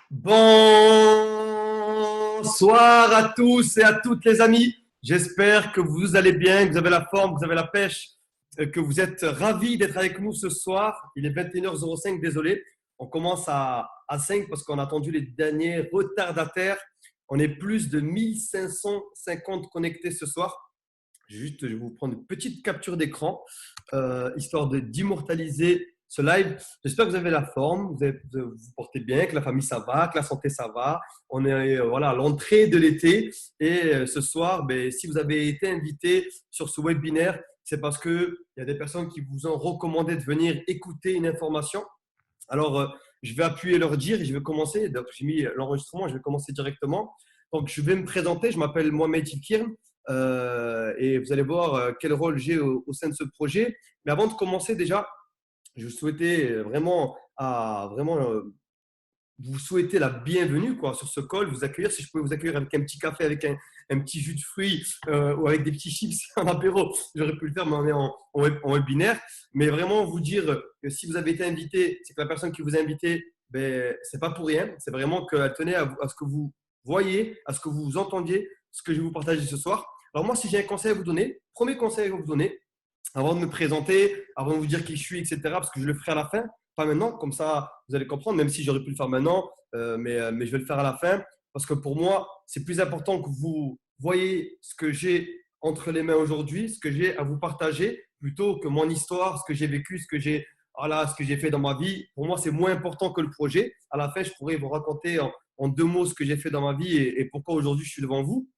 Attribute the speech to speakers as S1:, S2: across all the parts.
S1: Bonsoir à tous et à toutes les amis. J'espère que vous allez bien, que vous avez la forme, que vous avez la pêche, que vous êtes ravis d'être avec nous ce soir. Il est 21h05, désolé. On commence à 5 parce qu'on a attendu les derniers retardataires. On est plus de 1550 connectés ce soir. Juste, je vais vous prendre une petite capture d'écran, histoire d'immortaliser ce live. J'espère que vous avez la forme, vous vous portez bien, que la famille ça va, que la santé ça va. On est voilà, à l'entrée de l'été et ce soir, ben, si vous avez été invité sur ce webinaire, c'est parce qu'il y a des personnes qui vous ont recommandé de venir écouter une information. Alors, je vais appuyer leur dire et je vais commencer. Donc, j'ai mis l'enregistrement, je vais commencer directement. Donc, je vais me présenter. Je m'appelle Mohamed Ilkirm et vous allez voir quel rôle j'ai au sein de ce projet. Mais avant de commencer, déjà, je souhaitais vraiment vous souhaiter la bienvenue quoi, sur ce call, vous accueillir. Si je pouvais vous accueillir avec un petit café, avec un petit jus de fruits ou avec des petits chips en apéro, j'aurais pu le faire, mais on est en webinaire. Mais vraiment vous dire que si vous avez été invité, c'est que la personne qui vous a invité, ben, c'est pas pour rien. C'est vraiment qu'elle tenait à ce que vous voyez, à ce que vous entendiez, ce que je vais vous partager ce soir. Alors moi, si j'ai un conseil à vous donner, premier conseil à vous donner, avant de me présenter, avant de vous dire qui je suis, etc., parce que je le ferai à la fin, pas maintenant, comme ça vous allez comprendre, même si j'aurais pu le faire maintenant, mais je vais le faire à la fin, parce que pour moi, c'est plus important que vous voyez ce que j'ai entre les mains aujourd'hui, ce que j'ai à vous partager, plutôt que mon histoire, ce que j'ai vécu, ce que j'ai fait dans ma vie. Pour moi, c'est moins important que le projet. À la fin, je pourrais vous raconter en deux mots ce que j'ai fait dans ma vie et pourquoi aujourd'hui je suis devant vous.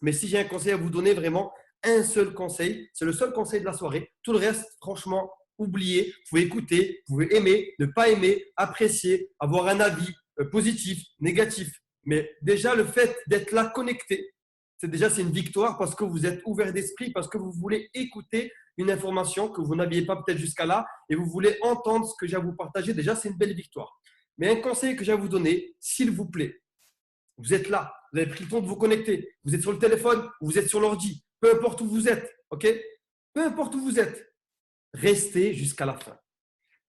S1: Mais si j'ai un conseil à vous donner, vraiment, un seul conseil, c'est le seul conseil de la soirée. Tout le reste, franchement, oubliez. Vous pouvez écouter, vous pouvez aimer, ne pas aimer, apprécier, avoir un avis positif, négatif. Mais déjà, le fait d'être là connecté, c'est une victoire parce que vous êtes ouvert d'esprit, parce que vous voulez écouter une information que vous n'aviez pas peut-être jusqu'à là et vous voulez entendre ce que j'ai à vous partager. Déjà, c'est une belle victoire. Mais un conseil que j'ai à vous donner, s'il vous plaît, vous êtes là, vous avez pris le temps de vous connecter, vous êtes sur le téléphone, vous êtes sur l'ordi, peu importe où vous êtes, ok? Peu importe où vous êtes, restez jusqu'à la fin.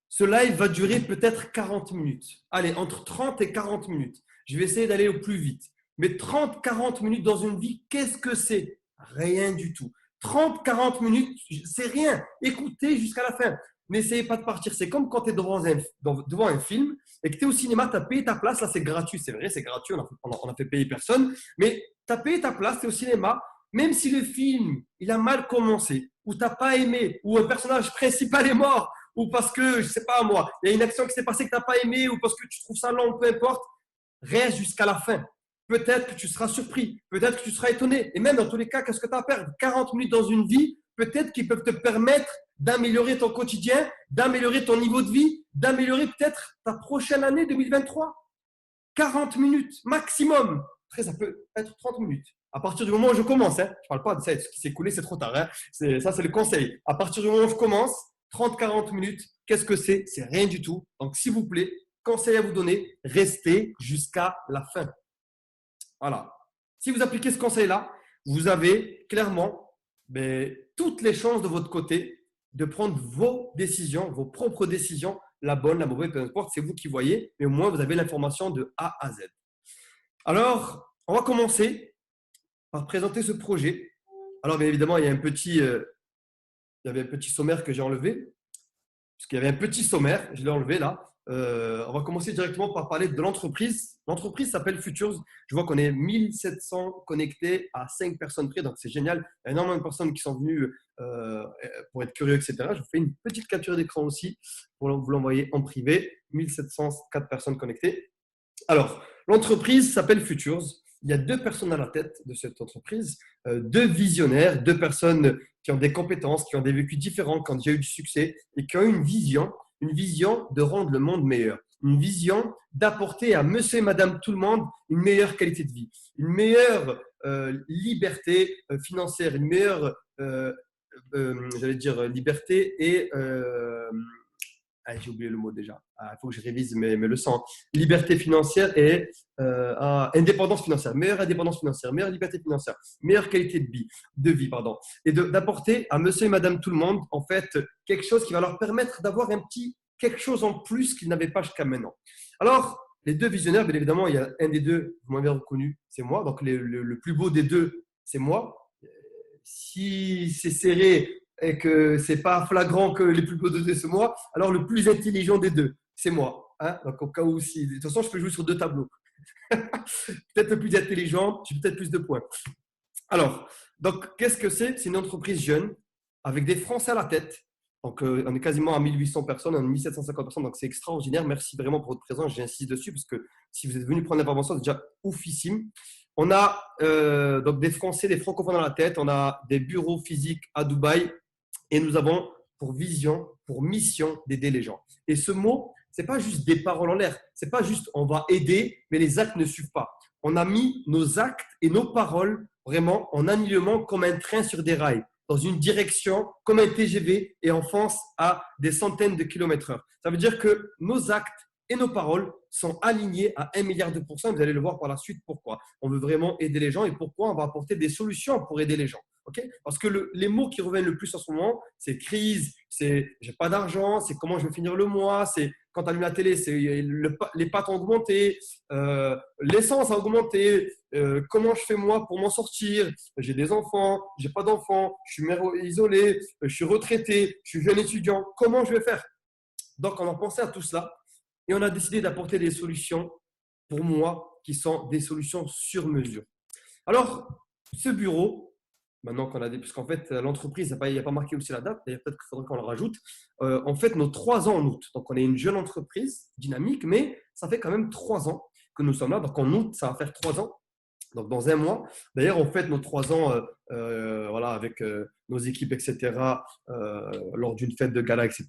S1: Ce live va durer peut-être 40 minutes. Allez, entre 30 et 40 minutes. Je vais essayer d'aller au plus vite. Mais 30-40 minutes dans une vie, qu'est-ce que c'est? Rien du tout. 30-40 minutes, c'est rien. Écoutez jusqu'à la fin. N'essayez pas de partir. C'est comme quand tu es devant un film et que tu es au cinéma, tu as payé ta place. Là, c'est gratuit. C'est vrai, c'est gratuit. On a fait payer personne. Mais tu as payé ta place, tu es au cinéma. Même si le film, il a mal commencé, ou tu n'as pas aimé, ou un personnage principal est mort, ou parce que, je sais pas moi, il y a une action qui s'est passée que tu n'as pas aimé, ou parce que tu trouves ça long, peu importe, reste jusqu'à la fin. Peut-être que tu seras surpris, peut-être que tu seras étonné. Et même dans tous les cas, qu'est-ce que tu as à perdre? 40 minutes dans une vie, peut-être qu'ils peuvent te permettre d'améliorer ton quotidien, d'améliorer ton niveau de vie, d'améliorer peut-être ta prochaine année 2023. 40 minutes maximum. Après, ça peut être 30 minutes. À partir du moment où je commence, je ne parle pas de ça, ce qui s'est coulé, c'est trop tard. Ça, c'est le conseil. À partir du moment où je commence, 30-40 minutes, qu'est-ce que c'est? C'est rien du tout. Donc, s'il vous plaît, conseil à vous donner, restez jusqu'à la fin. Voilà. Si vous appliquez ce conseil-là, vous avez clairement toutes les chances de votre côté de prendre vos décisions, vos propres décisions, la bonne, la mauvaise, peu importe, c'est vous qui voyez, mais au moins vous avez l'information de A à Z. Alors, on va commencer par présenter ce projet. Alors, bien évidemment, il y avait un petit sommaire que j'ai enlevé, parce qu'il y avait un petit sommaire, je l'ai enlevé là. On va commencer directement par parler de l'entreprise. L'entreprise s'appelle Futures. Je vois qu'on est 1700 connectés à 5 personnes près, donc c'est génial. Il y a énormément de personnes qui sont venues pour être curieux, etc. Je vous fais une petite capture d'écran aussi pour vous l'envoyer en privé. 1704 personnes connectées. Alors, l'entreprise s'appelle Futures. Il y a 2 personnes à la tête de cette entreprise, 2 visionnaires, 2 personnes qui ont des compétences, qui ont des vécus différents, qui ont déjà eu du succès et qui ont une vision de rendre le monde meilleur, une vision d'apporter à monsieur et madame tout le monde une meilleure qualité de vie, une meilleure liberté financière, une meilleure, liberté et j'ai oublié le mot déjà. Il faut que je révise mes leçons. Liberté financière et indépendance financière. Meilleure indépendance financière, meilleure liberté financière, meilleure qualité de vie, pardon. Et d'apporter à monsieur et madame tout le monde, en fait, quelque chose qui va leur permettre d'avoir un petit quelque chose en plus qu'ils n'avaient pas jusqu'à maintenant. Alors, les deux visionnaires, bien évidemment, il y a un des deux, vous m'avez reconnu, c'est moi. Donc, le plus beau des deux, c'est moi. Si c'est serré et que c'est pas flagrant que les plus beaux des deux, c'est moi, alors le plus intelligent des deux, c'est moi. Hein. Donc, au cas où, si, de toute façon, je peux jouer sur deux tableaux. Peut-être le plus intelligent, j'ai peut-être plus de points. Alors, donc, qu'est-ce que c'est? C'est une entreprise jeune avec des Français à la tête. Donc, on est quasiment à 1800 personnes, on est à 1750 personnes, donc c'est extraordinaire. Merci vraiment pour votre présence, j'insiste dessus parce que si vous êtes venu prendre l'information, c'est déjà oufissime. On a donc des Français, des francophones à la tête, on a des bureaux physiques à Dubaï et nous avons pour vision, pour mission d'aider les gens. Et ce mot, c'est pas juste des paroles en l'air, c'est pas juste on va aider, mais les actes ne suivent pas. On a mis nos actes et nos paroles vraiment en alignement comme un train sur des rails, dans une direction comme un TGV et en France à des centaines de kilomètres heure. Ça veut dire que nos actes et nos paroles sont alignés à 1 milliard de pourcents. Vous allez le voir par la suite pourquoi. On veut vraiment aider les gens et pourquoi on va apporter des solutions pour aider les gens. Okay, parce que les mots qui reviennent le plus en ce moment, c'est crise, c'est j'ai pas d'argent, c'est comment je vais finir le mois, c'est quand tu allumes la télé, c'est les pâtes ont augmenté, l'essence a augmenté, comment je fais moi pour m'en sortir, j'ai des enfants, j'ai pas d'enfants, je suis mère isolée, je suis retraité, je suis jeune étudiant, comment je vais faire? Donc on a pensé à tout cela et on a décidé d'apporter des solutions pour moi qui sont des solutions sur mesure. Alors, ce bureau, maintenant qu'on a des. Puisqu'en fait, l'entreprise, il n'y a pas marqué aussi la date, d'ailleurs, peut-être qu'il faudrait qu'on le rajoute. En fait, nos 3 ans en août. Donc, on est une jeune entreprise dynamique, mais ça fait quand même 3 ans que nous sommes là. Donc, en août, ça va faire 3 ans. Donc, dans un mois. D'ailleurs, on fête nos 3 ans voilà, avec nos équipes, etc., lors d'une fête de gala, etc.,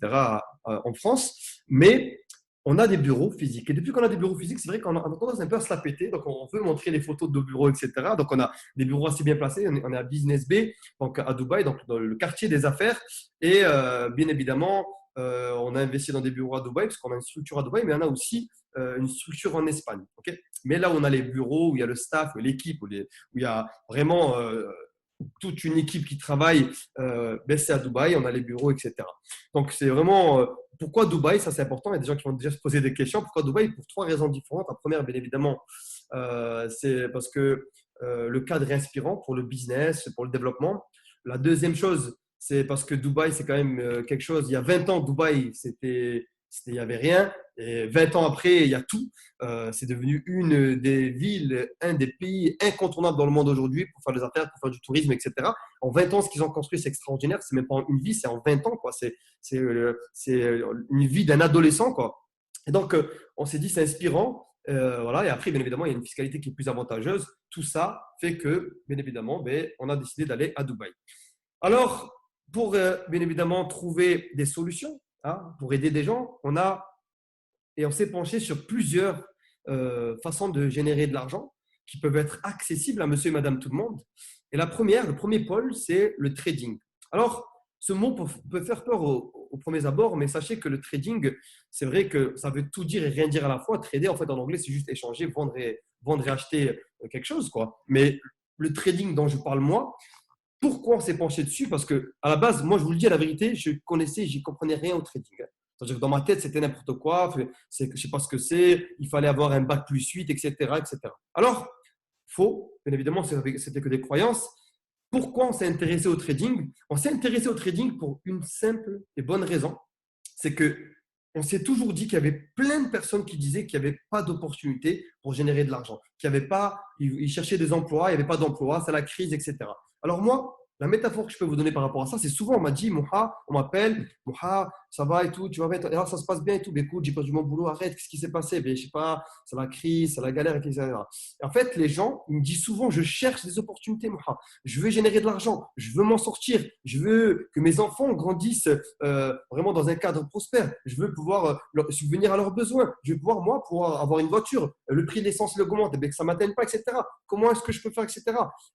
S1: en France. Mais on a des bureaux physiques. Et depuis qu'on a des bureaux physiques, c'est vrai qu'on a tendance un peu à se la péter. Donc, on veut montrer les photos de nos bureaux, etc. Donc, on a des bureaux assez bien placés. On est à Business Bay, donc à Dubaï, donc dans le quartier des affaires. Et bien évidemment, on a investi dans des bureaux à Dubaï, parce qu'on a une structure à Dubaï, mais on a aussi une structure en Espagne. Okay, mais là, où on a les bureaux, où il y a le staff, l'équipe, où il y a vraiment toute une équipe qui travaille, c'est à Dubaï, on a les bureaux, etc. Donc, c'est vraiment pourquoi Dubaï, ça c'est important. Il y a des gens qui vont déjà se poser des questions. Pourquoi Dubaï? Pour 3 raisons différentes. La première, bien évidemment, c'est parce que le cadre est inspirant pour le business, pour le développement. La deuxième chose, c'est parce que Dubaï, c'est quand même quelque chose. Il y a 20 ans, Dubaï, il n'y avait rien. Et 20 ans après, il y a tout. C'est devenu une des villes, un des pays incontournables dans le monde aujourd'hui pour faire des affaires, pour faire du tourisme, etc. En 20 ans, ce qu'ils ont construit, c'est extraordinaire. C'est même pas une vie, c'est en 20 ans. Quoi. C'est une vie d'un adolescent. Quoi. Et donc, on s'est dit, c'est inspirant. Voilà. Et après, bien évidemment, il y a une fiscalité qui est plus avantageuse. Tout ça fait que, bien évidemment, on a décidé d'aller à Dubaï. Alors, pour bien évidemment trouver des solutions, hein, pour aider des gens, on s'est penché sur plusieurs façons de générer de l'argent qui peuvent être accessibles à monsieur et madame tout le monde. Et le premier pôle, c'est le trading. Alors, ce mot peut faire peur aux premiers abords, mais sachez que le trading, c'est vrai que ça veut tout dire et rien dire à la fois. Trader, en fait, en anglais, c'est juste échanger, vendre et acheter quelque chose, quoi. Mais le trading dont je parle, moi, pourquoi on s'est penché dessus? Parce que à la base, moi, je vous le dis la vérité, j'y comprenais rien au trading. C'est-à-dire que dans ma tête, c'était n'importe quoi, je ne sais pas ce que c'est, il fallait avoir un bac plus 8, etc., etc. Alors, faux, bien évidemment, c'était que des croyances. Pourquoi on s'est intéressé au trading? On s'est intéressé au trading pour une simple et bonne raison. C'est que on s'est toujours dit qu'il y avait plein de personnes qui disaient qu'il n'y avait pas d'opportunité pour générer de l'argent, qu'il n'y avait pas, ils cherchaient des emplois, il n'y avait pas d'emploi, c'est la crise, etc. Alors moi, la métaphore que je peux vous donner par rapport à ça, c'est souvent on m'a dit, Moha, on m'appelle, Moha, ça va et tout, tu vas mettre, alors ça se passe bien et tout, mais écoute, j'ai perdu mon boulot, arrête, qu'est-ce qui s'est passé? Ben, je sais pas, c'est la crise, c'est la galère, etc. Et en fait, les gens, ils me disent souvent, je cherche des opportunités, Moha, je veux générer de l'argent, je veux m'en sortir, je veux que mes enfants grandissent vraiment dans un cadre prospère, je veux pouvoir subvenir à leurs besoins, je veux pouvoir avoir une voiture, le prix de l'essence augmente, et bien que ça ne m'atteigne pas, etc. Comment est-ce que je peux faire, etc.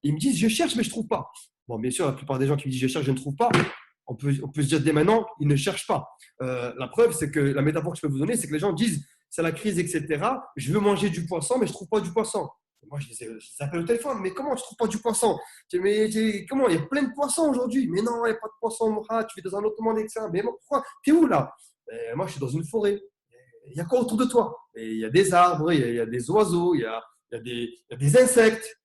S1: Et ils me disent, je cherche, mais je ne trouve pas. Bon, bien sûr, la plupart des gens qui me disent je cherche, je ne trouve pas, on peut se dire dès maintenant, ils ne cherchent pas. La preuve, c'est que la métaphore que je peux vous donner, c'est que les gens disent c'est la crise, etc. Je veux manger du poisson, mais je ne trouve pas du poisson. Et moi, je les appelle au téléphone, mais comment tu ne trouves pas du poisson? Comment? Il y a plein de poissons aujourd'hui. Mais non, il n'y a pas de poisson, Mourad, tu vis dans un autre monde, etc. Mais pourquoi? T'es où là? Moi, je suis dans une forêt. il y a quoi autour de toi? Et il y a des arbres, il y a des oiseaux, il y a des insectes.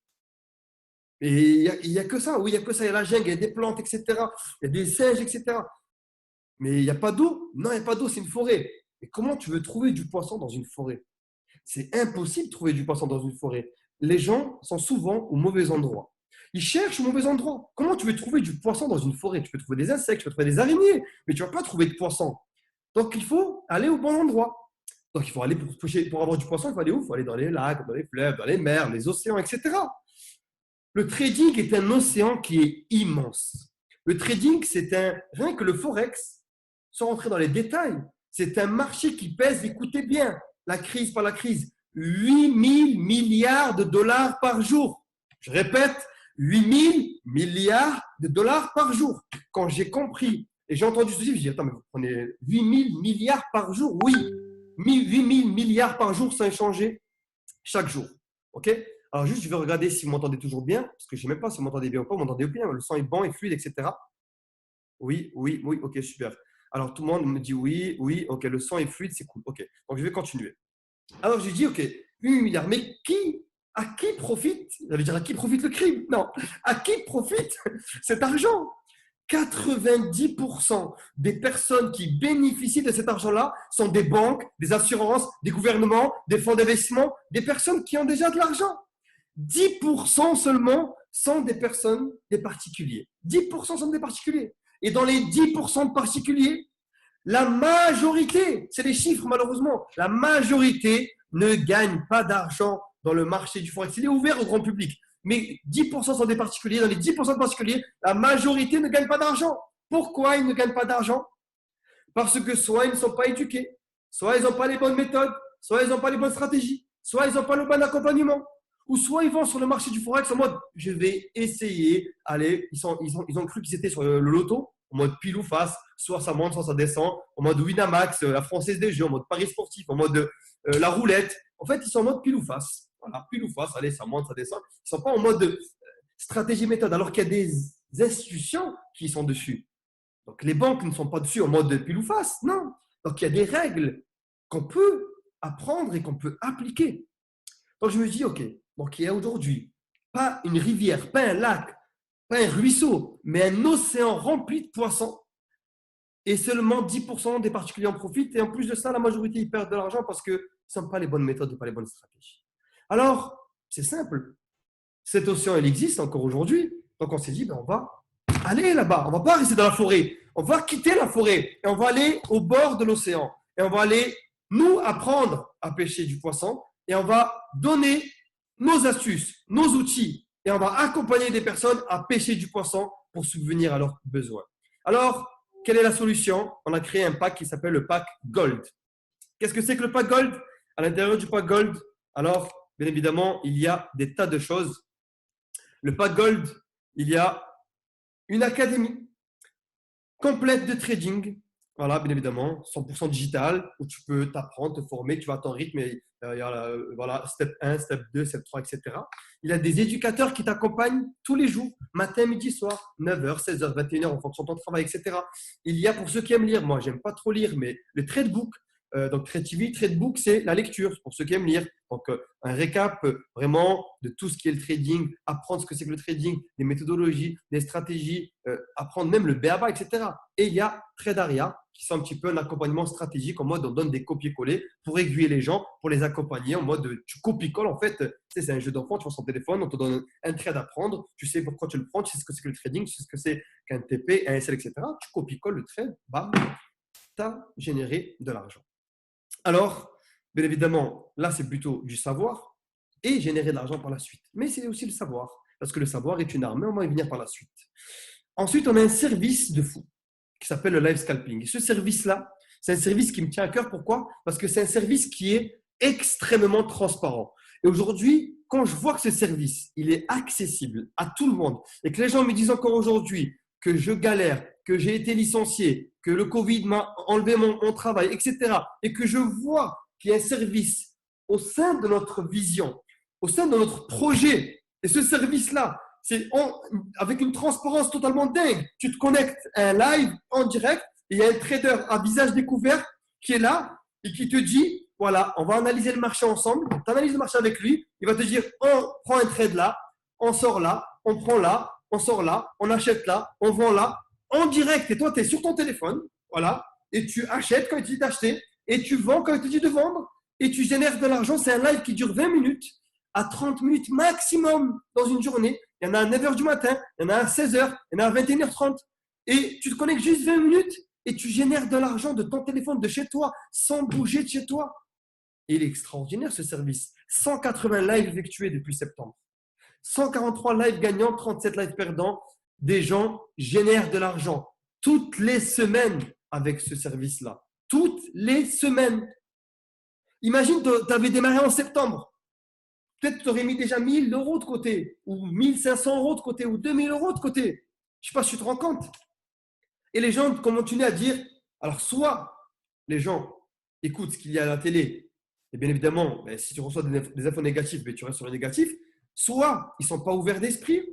S1: Et il y a que ça. Oui, il y a que ça. Il y a la jungle, il y a des plantes, etc. Il y a des singes, etc. Mais il n'y a pas d'eau? Non, il n'y a pas d'eau, c'est une forêt. Et comment tu veux trouver du poisson dans une forêt? C'est impossible de trouver du poisson dans une forêt. Les gens sont souvent au mauvais endroit. Ils cherchent au mauvais endroit. Comment tu veux trouver du poisson dans une forêt? Tu peux trouver des insectes, tu peux trouver des araignées, mais tu ne vas pas trouver de poisson. Donc, il faut aller au bon endroit. Donc, il faut aller pour pêcher, pour avoir du poisson, il faut aller où? Il faut aller dans les lacs, dans les fleuves, dans les mers, les océans, etc. Le trading est un océan qui est immense. Le trading, rien que le forex, sans rentrer dans les détails, c'est un marché qui pèse, écoutez bien, la crise par la crise, 8 000 milliards de dollars par jour. Je répète, 8 000 milliards de dollars par jour. Quand j'ai compris et j'ai entendu ceci, je dis, attends, mais vous prenez 8 000 milliards par jour? Oui, 8 000 milliards par jour sans échanger chaque jour. OK? Alors, juste, je vais regarder si vous m'entendez toujours bien, parce que je ne sais même pas si vous m'entendez bien ou pas. Vous m'entendez bien, le son est bon et fluide, etc. Oui, oui, oui, ok, super. Alors, tout le monde me dit oui, oui, ok, le son est fluide, c'est cool. Ok, donc je vais continuer. Alors, je dis, ok, 8 milliards, mais à qui profite, j'allais dire à qui profite le crime? Non, à qui profite cet argent? 90% des personnes qui bénéficient de cet argent-là sont des banques, des assurances, des gouvernements, des fonds d'investissement, des personnes qui ont déjà de l'argent. 10% seulement sont des personnes, des particuliers. 10% sont des particuliers. Et dans les 10% de particuliers, la majorité, c'est les chiffres malheureusement, la majorité ne gagne pas d'argent dans le marché du forex. Il est ouvert au grand public. Mais 10% sont des particuliers. Dans les 10% de particuliers, la majorité ne gagne pas d'argent. Pourquoi ils ne gagnent pas d'argent? Parce que soit ils ne sont pas éduqués, soit ils n'ont pas les bonnes méthodes, soit ils n'ont pas les bonnes stratégies, soit ils n'ont pas le bon accompagnement. Ou soit ils vont sur le marché du forex en mode je vais essayer, allez, ils ont cru qu'ils étaient sur le loto, en mode pile ou face, soit ça monte, soit ça descend, en mode Winamax, la Française des Jeux, en mode Paris sportif, en mode la roulette. En fait, ils sont en mode pile ou face. Voilà, pile ou face, allez, ça monte, ça descend. Ils ne sont pas en mode stratégie méthode, alors qu'il y a des institutions qui sont dessus. Donc les banques ne sont pas dessus en mode pile ou face, non. Donc il y a des règles qu'on peut apprendre et qu'on peut appliquer. Donc je me dis, ok, donc il y a aujourd'hui pas une rivière, pas un lac, pas un ruisseau, mais un océan rempli de poissons. Et seulement 10% des particuliers en profitent. Et en plus de ça, la majorité, ils perdent de l'argent parce que ce ne sont pas les bonnes méthodes et pas les bonnes stratégies. Alors, c'est simple. Cet océan, il existe encore aujourd'hui. Donc on s'est dit, ben, on va aller là-bas. On ne va pas rester dans la forêt. On va quitter la forêt et on va aller au bord de l'océan. Et on va aller, nous, apprendre à pêcher du poisson. Et on va donner nos astuces, nos outils. Et on va accompagner des personnes à pêcher du poisson pour subvenir à leurs besoins. Alors, quelle est la solution? On a créé un pack qui s'appelle le pack Gold. Qu'est-ce que c'est que le pack Gold? À l'intérieur du pack Gold, alors, bien évidemment, il y a des tas de choses. Le pack Gold, il y a une académie complète de trading. Voilà, bien évidemment, 100% digital, où tu peux t'apprendre, te former, tu vas à ton rythme. Et, voilà, step 1, step 2, step 3, etc. Il y a des éducateurs qui t'accompagnent tous les jours, matin, midi, soir, 9h, 16h, 21h, en fonction de ton travail, etc. Il y a pour ceux qui aiment lire, moi, j'aime pas trop lire, mais le Tradebook, donc Trade TV, Tradebook, c'est la lecture pour ceux qui aiment lire. Donc, un récap vraiment de tout ce qui est le trading, apprendre ce que c'est que le trading, des méthodologies, des stratégies, apprendre même le BABA, etc. Et il y a Tradaria, qui sont un petit peu un accompagnement stratégique en mode on donne des copier-coller pour aiguiller les gens, pour les accompagner en mode tu copie-colles. En fait, c'est un jeu d'enfant, tu vois son téléphone, on te donne un trade à prendre, tu sais pourquoi tu le prends, tu sais ce que c'est que le trading, tu sais ce que c'est qu'un TP, un SL, etc. Tu copie-colles le trade, bam, tu as généré de l'argent. Alors, bien évidemment, là, c'est plutôt du savoir et générer de l'argent par la suite. Mais c'est aussi le savoir, parce que le savoir est une arme, mais on va y venir par la suite. Ensuite, on a un service de fou qui s'appelle le live scalping. Et ce service-là, c'est un service qui me tient à cœur. Pourquoi? Parce que c'est un service qui est extrêmement transparent. Et aujourd'hui, quand je vois que ce service, il est accessible à tout le monde et que les gens me disent encore aujourd'hui que je galère, que j'ai été licencié, que le Covid m'a enlevé mon travail, etc. Et que je vois qu'il y a un service au sein de notre vision, au sein de notre projet. Et ce service-là, c'est avec une transparence totalement dingue. Tu te connectes à un live en direct et il y a un trader à visage découvert qui est là et qui te dit, voilà, on va analyser le marché ensemble. Tu analyses le marché avec lui. Il va te dire, on prend un trade là, on sort là, on prend là, on sort là, on achète là, on vend là, en direct. Et toi, tu es sur ton téléphone, voilà, et tu achètes quand il te dit d'acheter, et tu vends quand il te dit de vendre, et tu génères de l'argent. C'est un live qui dure 20 minutes à 30 minutes maximum dans une journée. Il y en a à 9h du matin, il y en a à 16h, il y en a à 21h30. Et tu te connectes juste 20 minutes et tu génères de l'argent de ton téléphone, de chez toi, sans bouger de chez toi. Et il est extraordinaire ce service. 180 lives effectués depuis septembre. 143 lives gagnants, 37 lives perdants. Des gens génèrent de l'argent toutes les semaines avec ce service-là. Toutes les semaines. Imagine, tu avais démarré en septembre. Peut-être que tu aurais mis déjà 1000 euros de côté, ou 1500 euros de côté, ou 2000 euros de côté. Je ne sais pas si tu te rends compte. Et les gens continuent à dire, alors soit les gens écoutent ce qu'il y a à la télé, et bien évidemment, si tu reçois des infos négatives, tu restes sur le négatif, soit ils ne sont pas ouverts d'esprit,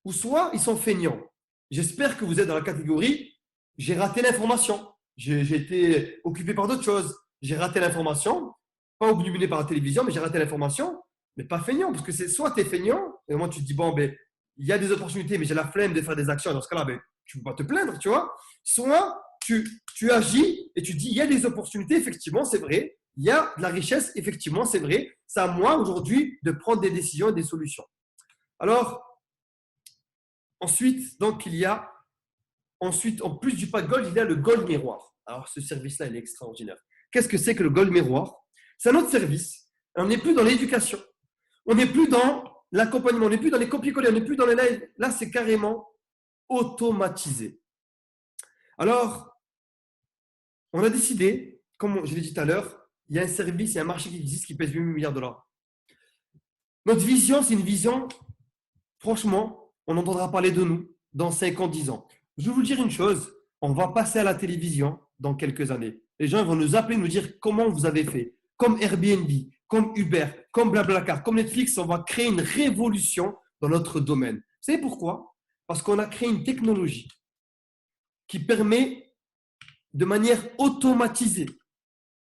S1: ou soit ils sont feignants. J'espère que vous êtes dans la catégorie, j'ai raté l'information, j'ai été occupé par d'autres choses, j'ai raté l'information, pas obnubilé par la télévision, mais j'ai raté l'information, mais pas feignant, parce que c'est soit tu es feignant, et au moins tu te dis, bon, il y a des opportunités, mais j'ai la flemme de faire des actions, dans ce cas-là, tu ne peux pas te plaindre, tu vois. Soit tu agis et tu dis, il y a des opportunités, effectivement, c'est vrai. Il y a de la richesse, effectivement, c'est vrai. C'est à moi aujourd'hui de prendre des décisions et des solutions. Alors, ensuite, donc, en plus du pack gold, il y a le gold miroir. Alors, ce service-là, il est extraordinaire. Qu'est-ce que c'est que le gold miroir? C'est un autre service. On n'est plus dans l'éducation. On n'est plus dans l'accompagnement. On n'est plus dans les copier-coller. On n'est plus dans les lives. Là, c'est carrément automatisé. Alors, on a décidé, comme je l'ai dit tout à l'heure, il y a un service, il y a un marché qui existe qui pèse 8 milliards de dollars. Notre vision, c'est une vision, franchement, on entendra parler de nous dans 5 ans, 10 ans. Je vais vous dire une chose, on va passer à la télévision dans quelques années. Les gens vont nous appeler, nous dire comment vous avez fait. Comme Airbnb, comme Uber, comme Blablacar, comme Netflix, on va créer une révolution dans notre domaine. Vous savez pourquoi? Parce qu'on a créé une technologie qui permet de manière automatisée,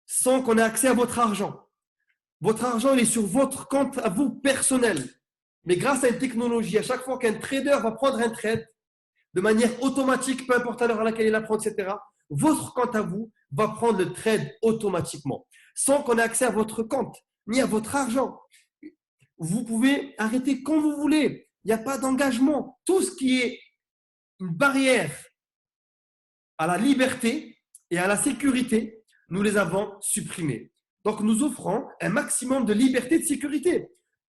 S1: sans qu'on ait accès à votre argent. Votre argent, il est sur votre compte à vous personnel. Mais grâce à une technologie, à chaque fois qu'un trader va prendre un trade, de manière automatique, peu importe à l'heure à laquelle il la prend, etc., votre compte à vous va prendre le trade automatiquement, sans qu'on ait accès à votre compte, ni à votre argent. Vous pouvez arrêter quand vous voulez. Il n'y a pas d'engagement. Tout ce qui est une barrière à la liberté et à la sécurité, nous les avons supprimés. Donc, nous offrons un maximum de liberté et de sécurité.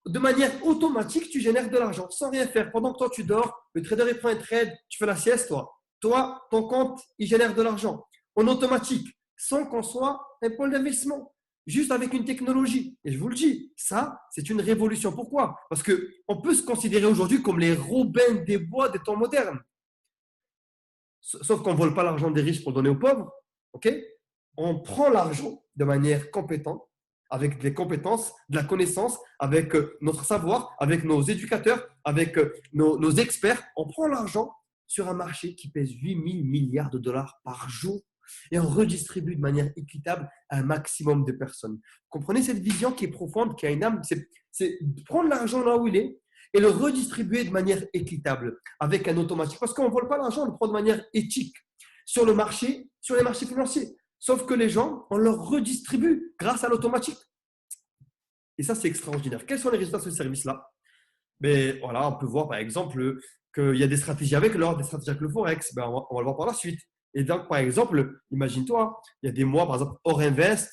S1: De manière automatique, tu génères de l'argent sans rien faire. Pendant que toi, tu dors, le trader, il prend un trade, tu fais la sieste, toi. Toi, ton compte, il génère de l'argent en automatique, sans qu'on soit un pôle d'investissement, juste avec une technologie. Et je vous le dis, ça, c'est une révolution. Pourquoi? Parce qu'on peut se considérer aujourd'hui comme les Robins des Bois des temps modernes. Sauf qu'on ne vole pas l'argent des riches pour donner aux pauvres. Okay? On prend l'argent de manière compétente, avec des compétences, de la connaissance, avec notre savoir, avec nos éducateurs, avec nos experts. On prend l'argent sur un marché qui pèse 8 000 milliards de dollars par jour et on redistribue de manière équitable à un maximum de personnes. Comprenez cette vision qui est profonde, qui a une âme, c'est prendre l'argent là où il est et le redistribuer de manière équitable avec un automatique. Parce qu'on ne vole pas l'argent, on le prend de manière éthique sur le marché, sur les marchés financiers. Sauf que les gens, on leur redistribue grâce à l'automatique. Et ça, c'est extraordinaire. Quels sont les résultats de ce service-là? Voilà, on peut voir par exemple qu'il y a des stratégies avec l'or, des stratégies avec le Forex. On va le voir par la suite. Et donc, par exemple, imagine-toi, il y a des mois, par exemple, Or Invest.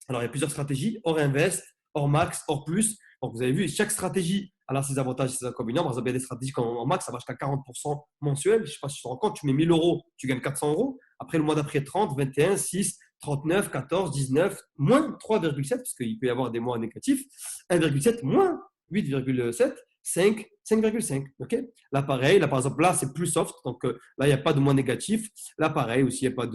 S1: Alors, il y a plusieurs stratégies, Or Invest, Or Max, Or Plus. Donc, vous avez vu, chaque stratégie a ses avantages et ses inconvénients. Par exemple, il y a des stratégies comme en Max, ça va jusqu'à 40% mensuel. Je ne sais pas si tu te rends compte, tu mets 1000 euros, tu gagnes 400 euros. Après, le mois d'après, 30, 21, 6, 39, 14, 19, moins 3,7, parce qu'il peut y avoir des mois négatifs, 1,7, moins 8,7, 5, 5,5. Okay, là, pareil, là, par exemple, là, c'est plus soft. Donc, là, il n'y a pas de mois négatif. Là, pareil aussi, il n'y a pas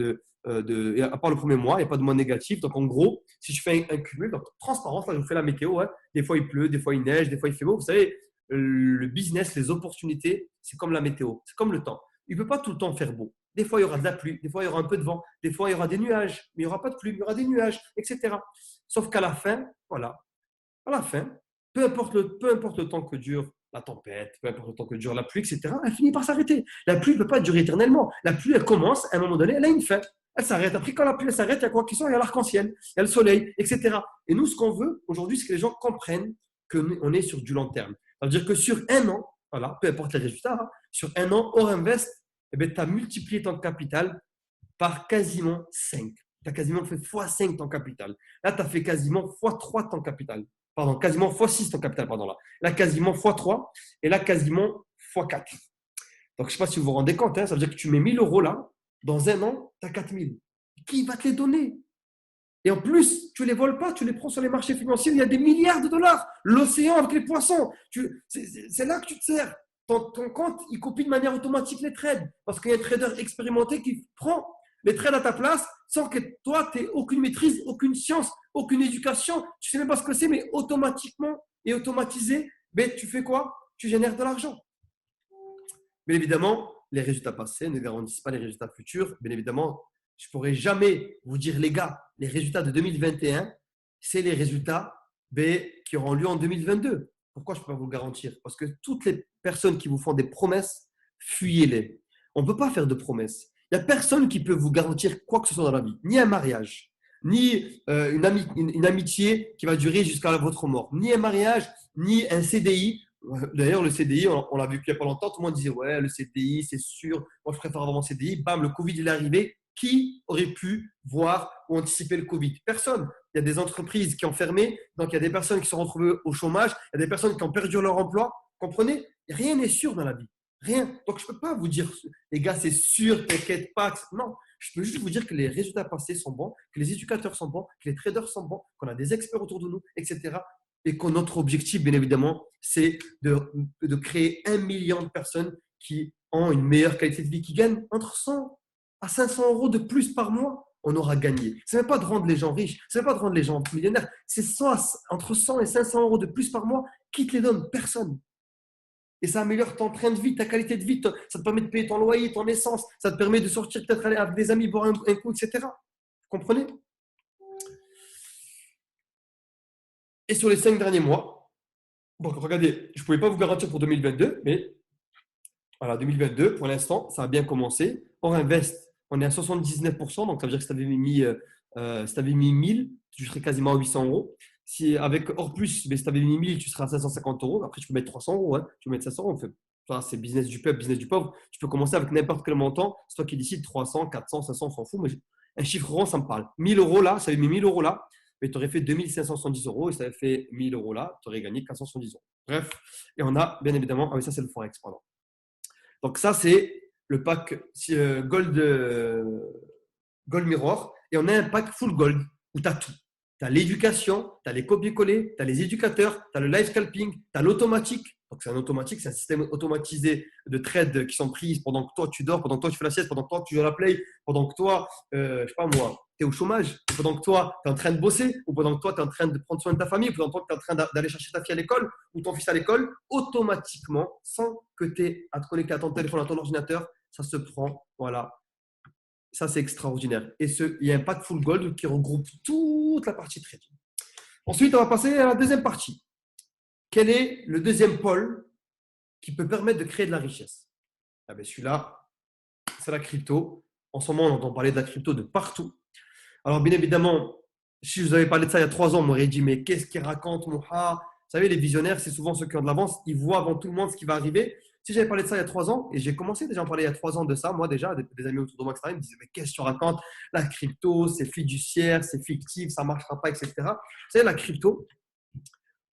S1: à part le premier mois, il n'y a pas de mois négatif. Donc, en gros, si je fais un cumul, donc transparence, là, je vous fais la météo. Hein. Des fois, il pleut, des fois, il neige, des fois, il fait beau. Vous savez, le business, les opportunités, c'est comme la météo, c'est comme le temps. Il ne peut pas tout le temps faire beau. Des fois, il y aura de la pluie, des fois, il y aura un peu de vent, des fois, il y aura des nuages, mais il n'y aura pas de pluie, il y aura des nuages, etc. Sauf qu'à la fin, voilà, à la fin, peu importe le temps que dure la tempête, peu importe le temps que dure la pluie, etc., elle finit par s'arrêter. La pluie ne peut pas durer éternellement. La pluie, elle commence, à un moment donné, elle a une fin. Elle s'arrête. Après, quand la pluie s'arrête, il y a quoi qui sort? Il y a l'arc-en-ciel, il y a le soleil, etc. Et nous, ce qu'on veut aujourd'hui, c'est que les gens comprennent qu'on est sur du long terme. Ça veut dire que sur un an, voilà, peu importe les résultats, hein, sur un an, hors invest, eh ben, tu as multiplié ton capital par quasiment 5. Tu as quasiment fait x5 ton capital. Là, tu as fait quasiment x3 ton capital. Pardon, quasiment x6 ton capital, pardon là. Là, quasiment x3 et là, quasiment x4. Donc, je ne sais pas si vous vous rendez compte, hein, ça veut dire que tu mets 1000 euros là, dans un an, tu as 4000. Qui va te les donner? Et en plus, tu ne les voles pas, tu les prends sur les marchés financiers, il y a des milliards de dollars. L'océan avec les poissons. C'est là que tu te sers. Ton compte, il copie de manière automatique les trades. Parce qu'il y a un trader expérimenté qui prend les trades à ta place sans que toi, tu aies aucune maîtrise, aucune science, aucune éducation. Tu ne sais même pas ce que c'est, mais automatiquement et automatisé, ben, tu fais quoi? Tu génères de l'argent. Bien évidemment, les résultats passés ne garantissent pas les résultats futurs. Bien évidemment, je ne pourrais jamais vous dire, les gars, les résultats de 2021, c'est les résultats qui auront lieu en 2022. Pourquoi je ne peux pas vous le garantir? Parce que toutes les personnes qui vous font des promesses, fuyez-les. On ne peut pas faire de promesses. Il n'y a personne qui peut vous garantir quoi que ce soit dans la vie. Ni un mariage, ni une amitié qui va durer jusqu'à votre mort. Ni un mariage, ni un CDI. D'ailleurs, le CDI, on l'a vu qu'il n'y a pas longtemps, tout le monde disait ouais, le CDI, c'est sûr, moi je préfère avoir mon CDI. Bam, le Covid il est arrivé. Qui aurait pu voir ou anticiper le Covid? Personne. Il y a des entreprises qui ont fermé, donc il y a des personnes qui se sont retrouvées au chômage, il y a des personnes qui ont perdu leur emploi. Comprenez? Rien n'est sûr dans la vie. Rien. Donc je ne peux pas vous dire, les gars, c'est sûr, t'inquiète pas. Non, je peux juste vous dire que les résultats passés sont bons, que les éducateurs sont bons, que les traders sont bons, qu'on a des experts autour de nous, etc. Et que notre objectif, bien évidemment, c'est de créer 1 million de personnes qui ont une meilleure qualité de vie, qui gagnent entre 100 à 500 euros de plus par mois. On aura gagné. Ce n'est pas de rendre les gens riches, ce n'est pas de rendre les gens millionnaires, c'est entre 100 et 500 euros de plus par mois. Qui te les donne? Personne. Et ça améliore ton train de vie, ta qualité de vie, ça te permet de payer ton loyer, ton essence, ça te permet de sortir peut-être aller avec des amis, boire un coup, etc. Vous comprenez? Et sur les 5 derniers mois, donc regardez, je ne pouvais pas vous garantir pour 2022, mais voilà, 2022, pour l'instant, ça a bien commencé. Hors invest, on est à 79%, donc ça veut dire que si tu avais mis 1000, tu serais quasiment à 800 euros. Si avec hors plus, mais si tu avais mis 1000, tu seras à 550 euros. Après, tu peux mettre 300 euros, hein. Tu peux mettre 500 euros. Ça, c'est business du peuple, business du pauvre. Tu peux commencer avec n'importe quel montant. C'est toi qui décides 300, 400, 500, on s'en fout. Mais un chiffre rond, ça me parle. 1000 euros là, ça avait mis 1000 euros là, mais tu aurais fait 2570 euros. Et ça avait fait 1000 euros là, tu aurais gagné 470 euros. Bref, et on a bien évidemment, ah oui, ça c'est le Forex, pardon. Donc ça, c'est le pack Gold Mirror. Et on a un pack Full Gold où tu as tout. Tu as l'éducation, tu as les copier-coller, tu as les éducateurs, tu as le live scalping, tu as l'automatique. Donc c'est un automatique, c'est un système automatisé de trades qui sont prises pendant que toi tu dors, pendant que toi tu fais la sieste, pendant que toi tu joues à la play, pendant que toi, je sais pas moi, tu es au chômage, pendant que toi tu es en train de bosser, ou pendant que toi tu es en train de prendre soin de ta famille, ou pendant que toi tu es en train d'aller chercher ta fille à l'école ou ton fils à l'école, automatiquement, sans que tu aies à te connecter à ton téléphone, à ton ordinateur, ça se prend. Voilà. Ça, c'est extraordinaire. Et il y a un pack Full Gold qui regroupe toute la partie trading. Ensuite, on va passer à la deuxième partie. Quel est le deuxième pôle qui peut permettre de créer de la richesse? Ah ben celui-là, c'est la crypto. En ce moment, on entend parler de la crypto de partout. Alors, bien évidemment, si je vous avais parlé de ça il y a 3 ans, on m'aurait dit, mais qu'est-ce qu'il raconte, Moha? Vous savez, les visionnaires, c'est souvent ceux qui ont de l'avance. Ils voient avant tout le monde ce qui va arriver. Si j'avais parlé de ça il y a 3 ans, et j'ai commencé déjà à en parler il y a 3 ans de ça, moi déjà, des amis autour de moi, etc., ils me disaient, mais qu'est-ce que tu racontes? La crypto, c'est fiduciaire, c'est fictif, ça ne marchera pas, etc. Vous savez, la crypto,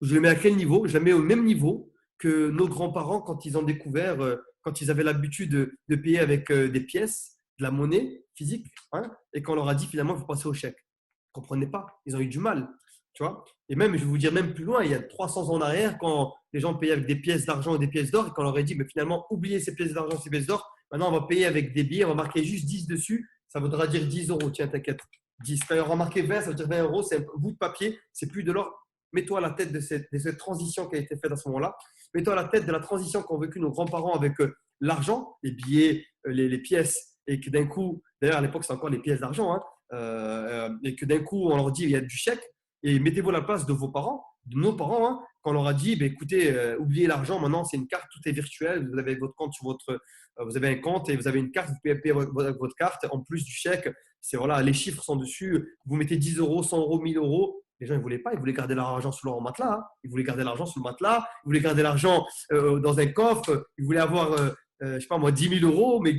S1: je le mets à quel niveau? Je la mets au même niveau que nos grands-parents quand ils ont découvert, quand ils avaient l'habitude de payer avec des pièces, de la monnaie physique, hein, et qu'on leur a dit finalement, il faut passer au chèque. Ils ne comprenaient pas. Ils ont eu du mal. Tu vois? Et même, je vais vous dire même plus loin, il y a 300 ans en arrière, quand les gens payaient avec des pièces d'argent ou des pièces d'or, et qu'on leur a dit, mais finalement, oubliez ces pièces d'argent, ces pièces d'or. Maintenant, on va payer avec des billets, on va marquer juste 10 dessus. Ça voudra dire 10 euros. Tiens, t'inquiète. 10. Quand on va marquer 20, ça veut dire 20 euros. C'est un bout de papier. C'est plus de l'or. Mets-toi à la tête de cette transition qui a été faite à ce moment-là. Mets-toi à la tête de la transition qu'ont vécu nos grands-parents avec l'argent, les billets, les pièces et que d'un coup, d'ailleurs à l'époque c'est encore les pièces d'argent, hein, et que d'un coup on leur dit il y a du chèque et mettez-vous à la place de vos parents, de nos parents, hein, quand on leur a dit bah, écoutez, oubliez l'argent, maintenant c'est une carte, tout est virtuel, vous avez votre compte sur votre, vous avez un compte et vous avez une carte, vous pouvez payer votre carte en plus du chèque. C'est voilà, les chiffres sont dessus. Vous mettez 10 euros, 100 euros, 1000 euros. Les gens ne voulaient pas, ils voulaient garder leur argent sous leur matelas. Hein. Ils voulaient garder l'argent sous le matelas, ils voulaient garder l'argent dans un coffre, ils voulaient avoir, je sais pas moi, 10 000 euros, mais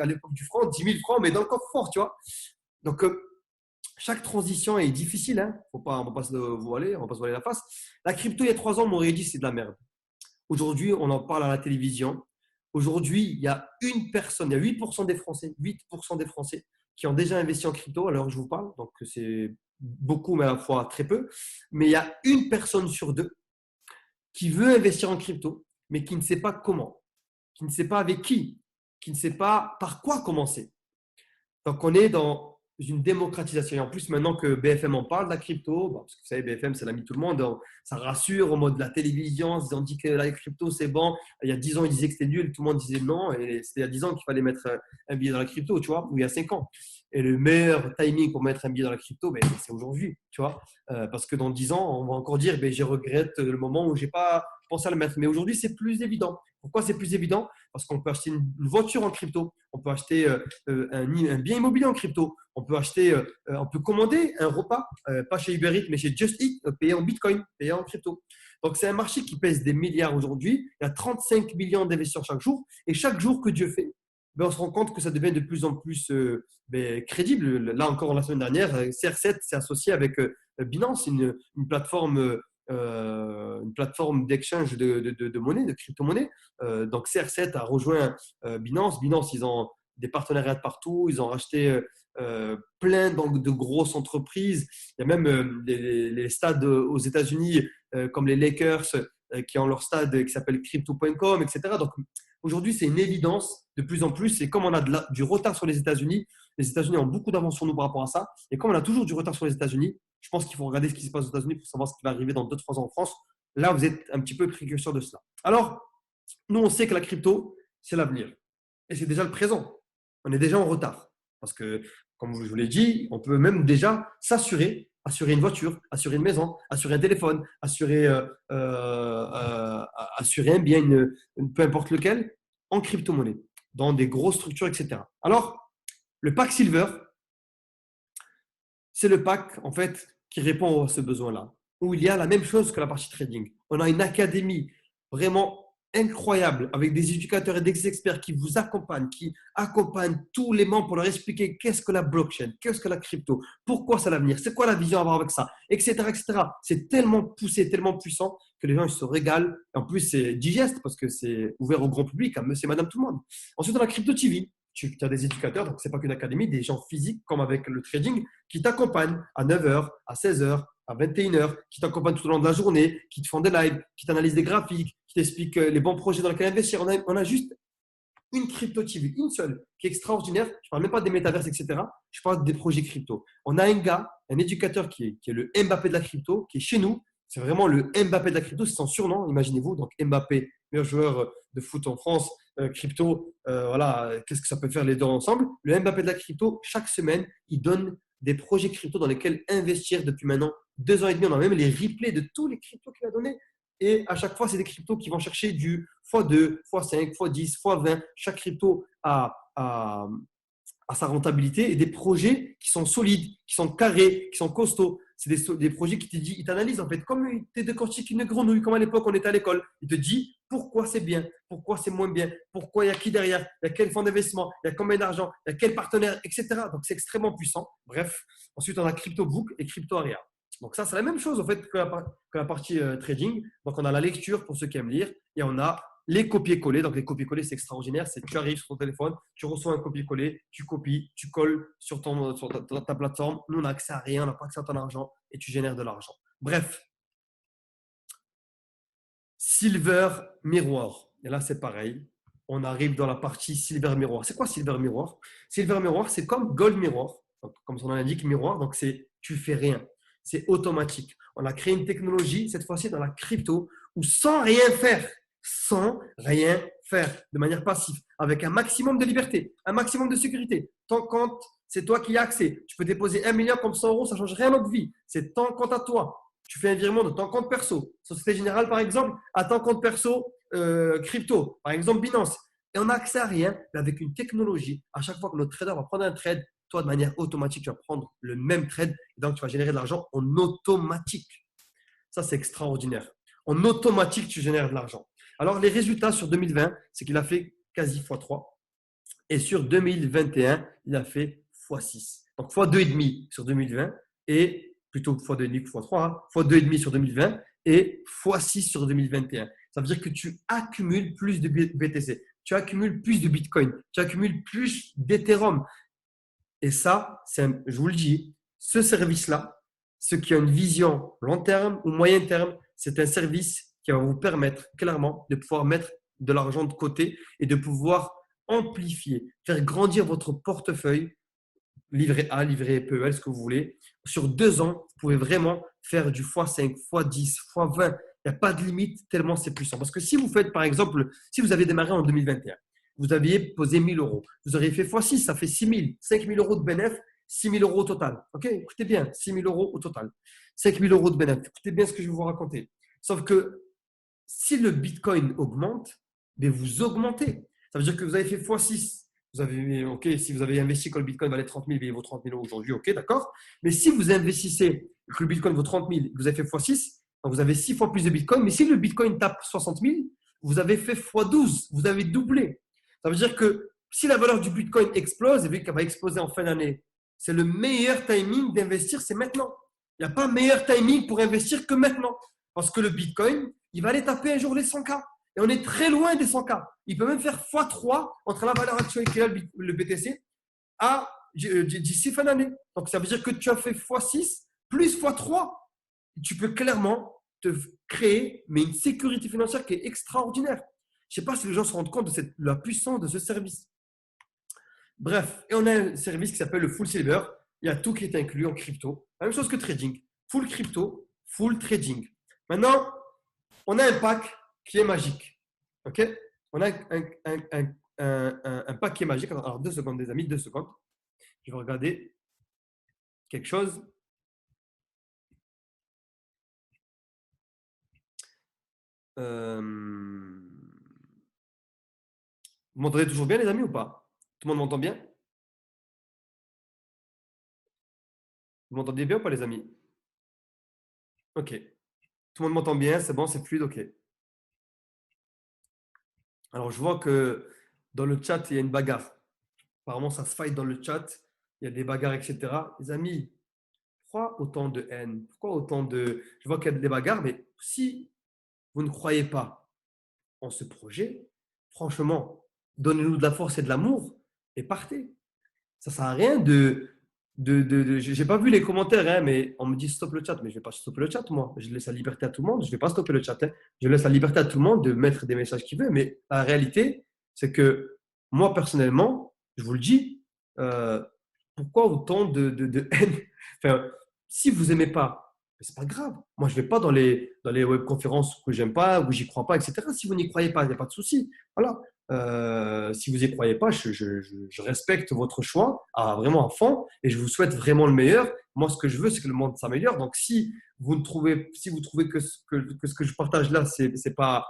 S1: à l'époque du franc, 10 000 francs, mais dans le coffre fort, tu vois. Donc, chaque transition est difficile. Hein. On ne va pas se voiler, on va pas se voiler la face. La crypto, il y a 3 ans, on m'aurait dit c'est de la merde. Aujourd'hui, on en parle à la télévision. Aujourd'hui, il y a une personne, il y a 8% des Français, 8% des Français qui ont déjà investi en crypto à l'heure où je vous parle. Donc, c'est beaucoup, mais à la fois très peu. Mais il y a une personne sur deux qui veut investir en crypto, mais qui ne sait pas comment, qui ne sait pas avec qui ne sait pas par quoi commencer. Donc, on est dans une démocratisation. Et en plus, maintenant que BFM en parle de la crypto, parce que vous savez, BFM, c'est l'ami de tout le monde, ça rassure au mode de la télévision. Ils ont dit que la crypto, c'est bon. Il y a 10 ans, ils disaient que c'était nul, tout le monde disait non. Et c'était il y a 10 ans qu'il fallait mettre un billet dans la crypto, tu vois, ou il y a 5 ans. Et le meilleur timing pour mettre un billet dans la crypto, ben, c'est aujourd'hui, tu vois. Parce que dans 10 ans, on va encore dire, ben, je regrette le moment où je n'ai pas pensé à le mettre. Mais aujourd'hui, c'est plus évident. Pourquoi c'est plus évident? Parce qu'on peut acheter une voiture en crypto, on peut acheter un bien immobilier en crypto, on peut acheter, on peut commander un repas, pas chez Uber Eats, mais chez Just Eat, payé en Bitcoin, payé en crypto. Donc, c'est un marché qui pèse des milliards aujourd'hui. Il y a 35 millions d'investisseurs chaque jour. Et chaque jour que Dieu fait, ben, on se rend compte que ça devient de plus en plus crédible. Là encore, la semaine dernière, CR7 s'est associé avec Binance, une plateforme d'exchange de monnaie, de crypto-monnaie. Donc CR7 a rejoint Binance. Binance, ils ont des partenariats de partout. Ils ont racheté plein de grosses entreprises. Il y a même les stades aux États-Unis comme les Lakers qui ont leur stade qui s'appelle crypto.com, etc. Donc aujourd'hui, c'est une évidence de plus en plus. Et comme on a du retard sur les États-Unis ont beaucoup d'avance sur nous par rapport à ça. Et comme on a toujours du retard sur les États-Unis, je pense qu'il faut regarder ce qui se passe aux États-Unis pour savoir ce qui va arriver dans 2-3 ans en France. Là, vous êtes un petit peu précurseur de cela. Alors, nous, on sait que la crypto, c'est l'avenir. Et c'est déjà le présent. On est déjà en retard. Parce que, comme je vous l'ai dit, on peut même déjà assurer une voiture, assurer une maison, assurer un téléphone, assurer un bien, peu importe lequel, en crypto-monnaie, dans des grosses structures, etc. Alors, le pack Silver, c'est le pack en fait qui répond à ce besoin-là, où il y a la même chose que la partie trading. On a une académie vraiment incroyable avec des éducateurs et des experts qui vous accompagnent, qui accompagnent tous les membres pour leur expliquer qu'est-ce que la blockchain, qu'est-ce que la crypto, pourquoi c'est l'avenir, c'est quoi la vision à avoir avec ça, etc. etc. C'est tellement poussé, tellement puissant que les gens ils se régalent. En plus, c'est digeste parce que c'est ouvert au grand public, à monsieur, madame, tout le monde. Ensuite, on a Crypto TV. Tu as des éducateurs, donc ce n'est pas qu'une académie, des gens physiques comme avec le trading qui t'accompagnent à 9h, à 16h, à 21h, qui t'accompagnent tout au long de la journée, qui te font des lives, qui t'analysent des graphiques, qui t'expliquent les bons projets dans lesquels investir. On a juste une crypto TV, une seule, qui est extraordinaire. Je ne parle même pas des métaverses, etc. Je parle des projets crypto. On a un gars, un éducateur qui est le Mbappé de la crypto, qui est chez nous. C'est vraiment le Mbappé de la crypto, c'est son surnom, imaginez-vous. Donc Mbappé, meilleur joueur de foot en France, crypto, voilà, qu'est-ce que ça peut faire les deux ensemble? Le Mbappé de la crypto, chaque semaine, il donne des projets crypto dans lesquels investir depuis maintenant 2 ans et demi. On a même les replays de tous les cryptos qu'il a donnés. Et à chaque fois, c'est des cryptos qui vont chercher du x2, x5, x10, x20. Chaque crypto a sa rentabilité et des projets qui sont solides, qui sont carrés, qui sont costauds. C'est des projets qui ils t'analysent en fait, comme tu décortiques une grenouille, comme à l'époque on était à l'école. Il te dit pourquoi c'est bien, pourquoi c'est moins bien, pourquoi il y a qui derrière, il y a quel fonds d'investissement, il y a combien d'argent, il y a quel partenaire, etc. Donc c'est extrêmement puissant. Bref, ensuite on a CryptoBook et CryptoArea. Donc ça, c'est la même chose en fait que la partie trading. Donc on a la lecture pour ceux qui aiment lire et on a les copier-coller. Donc les copier-coller, c'est extraordinaire. C'est tu arrives sur ton téléphone, tu reçois un copier-coller, tu copies, tu colles sur ta plateforme. Nous, on n'a accès à rien, on n'a pas accès à ton argent et tu génères de l'argent. Bref, Silver Miroir. Et là, c'est pareil. On arrive dans la partie Silver Miroir. C'est quoi Silver Miroir? Silver Miroir, c'est comme Gold Miroir. Donc, comme son nom l'indique, miroir. Donc, c'est tu fais rien. C'est automatique. On a créé une technologie, cette fois-ci dans la crypto, où sans rien faire, sans rien faire de manière passive, avec un maximum de liberté, un maximum de sécurité. Ton compte, c'est toi qui y as accès. Tu peux déposer 1 million comme 100 euros, ça ne change rien à notre vie. C'est ton compte à toi. Tu fais un virement de ton compte perso. Société Générale, par exemple, à ton compte perso crypto, par exemple Binance. Et on n'a accès à rien, mais avec une technologie, à chaque fois que notre trader va prendre un trade, toi, de manière automatique, tu vas prendre le même trade. Et donc, tu vas générer de l'argent en automatique. Ça, c'est extraordinaire. En automatique, tu génères de l'argent. Alors, les résultats sur 2020, c'est qu'il a fait quasi x3. Et sur 2021, il a fait x6. Donc, x2,5 sur 2020 et plutôt x2,5 que x3, hein, x2,5 sur 2020 et x6 sur 2021. Ça veut dire que tu accumules plus de BTC, tu accumules plus de Bitcoin, tu accumules plus d'Ethereum. Et ça, je vous le dis, ce service-là, ceux qui ont une vision long terme ou moyen terme, c'est un service qui va vous permettre clairement de pouvoir mettre de l'argent de côté et de pouvoir amplifier, faire grandir votre portefeuille, livret A, livret PEL, ce que vous voulez. Sur 2 ans, vous pouvez vraiment faire du x5, x10, x20. Il n'y a pas de limite tellement c'est puissant. Parce que si vous faites, par exemple, si vous avez démarré en 2021, vous aviez posé 1 000 euros, vous auriez fait x6, ça fait 6 000, 5 000 euros de bénéfice, 6 000 euros au total. Ok, écoutez bien, 6 000 euros au total. 5 000 euros de bénéfice. Écoutez bien ce que je vais vous raconter. Sauf que si le Bitcoin augmente, mais vous augmentez. Ça veut dire que vous avez fait x6. Vous avez, ok, si vous avez investi quand le Bitcoin valait 30 000, il vaut 30 000 euros aujourd'hui, ok, d'accord. Mais si vous investissez que le Bitcoin vaut 30 000, vous avez fait x6, donc vous avez 6 fois plus de Bitcoin. Mais si le Bitcoin tape 60 000, vous avez fait x12, vous avez doublé. Ça veut dire que si la valeur du Bitcoin explose, et vu qu'elle va exploser en fin d'année, c'est le meilleur timing d'investir, c'est maintenant. Il n'y a pas meilleur timing pour investir que maintenant. Parce que le Bitcoin, il va aller taper un jour les 100K. Et on est très loin des 100K. Il peut même faire x3 entre la valeur actuelle qu'il a le BTC à d'ici fin d'année. Donc ça veut dire que tu as fait x6 plus x3. Tu peux clairement te créer mais une sécurité financière qui est extraordinaire. Je ne sais pas si les gens se rendent compte de la puissance de ce service. Bref, et on a un service qui s'appelle le Full Silver. Il y a tout qui est inclus en crypto. La même chose que trading. Full crypto, full trading. Maintenant, on a un pack qui est magique. OK? On a un pack qui est magique. Alors, 2 secondes, les amis, 2 secondes. Je vais regarder quelque chose. Vous m'entendez toujours bien, les amis, ou pas? Tout le monde m'entend bien? Vous m'entendez bien ou pas, les amis? OK. Tout le monde m'entend bien, c'est bon, c'est fluide, OK. Alors, je vois que dans le chat, il y a une bagarre. Apparemment, ça se fight dans le chat. Il y a des bagarres, etc. Les amis, pourquoi autant de haine? Pourquoi autant de… Je vois qu'il y a des bagarres, mais si vous ne croyez pas en ce projet, franchement, donnez-nous de la force et de l'amour et partez. Ça ne sert à rien je n'ai pas vu les commentaires, hein, mais on me dit stop le chat. Mais je ne vais pas stopper le chat, moi. Je laisse la liberté à tout le monde. Je ne vais pas stopper le chat. Hein. Je laisse la liberté à tout le monde de mettre des messages qu'il veut. Mais la réalité, c'est que moi, personnellement, je vous le dis, pourquoi autant de haine? Enfin, si vous n'aimez pas, c'est pas grave. Moi, je ne vais pas dans les webconférences que j'aime pas, où j'y crois pas, etc. Si vous n'y croyez pas, il n'y a pas de souci. Voilà. Si vous n'y croyez pas, je respecte votre choix vraiment à fond et je vous souhaite vraiment le meilleur. Moi, ce que je veux, c'est que le monde s'améliore. Donc, si vous trouvez que ce que je partage là, c'est pas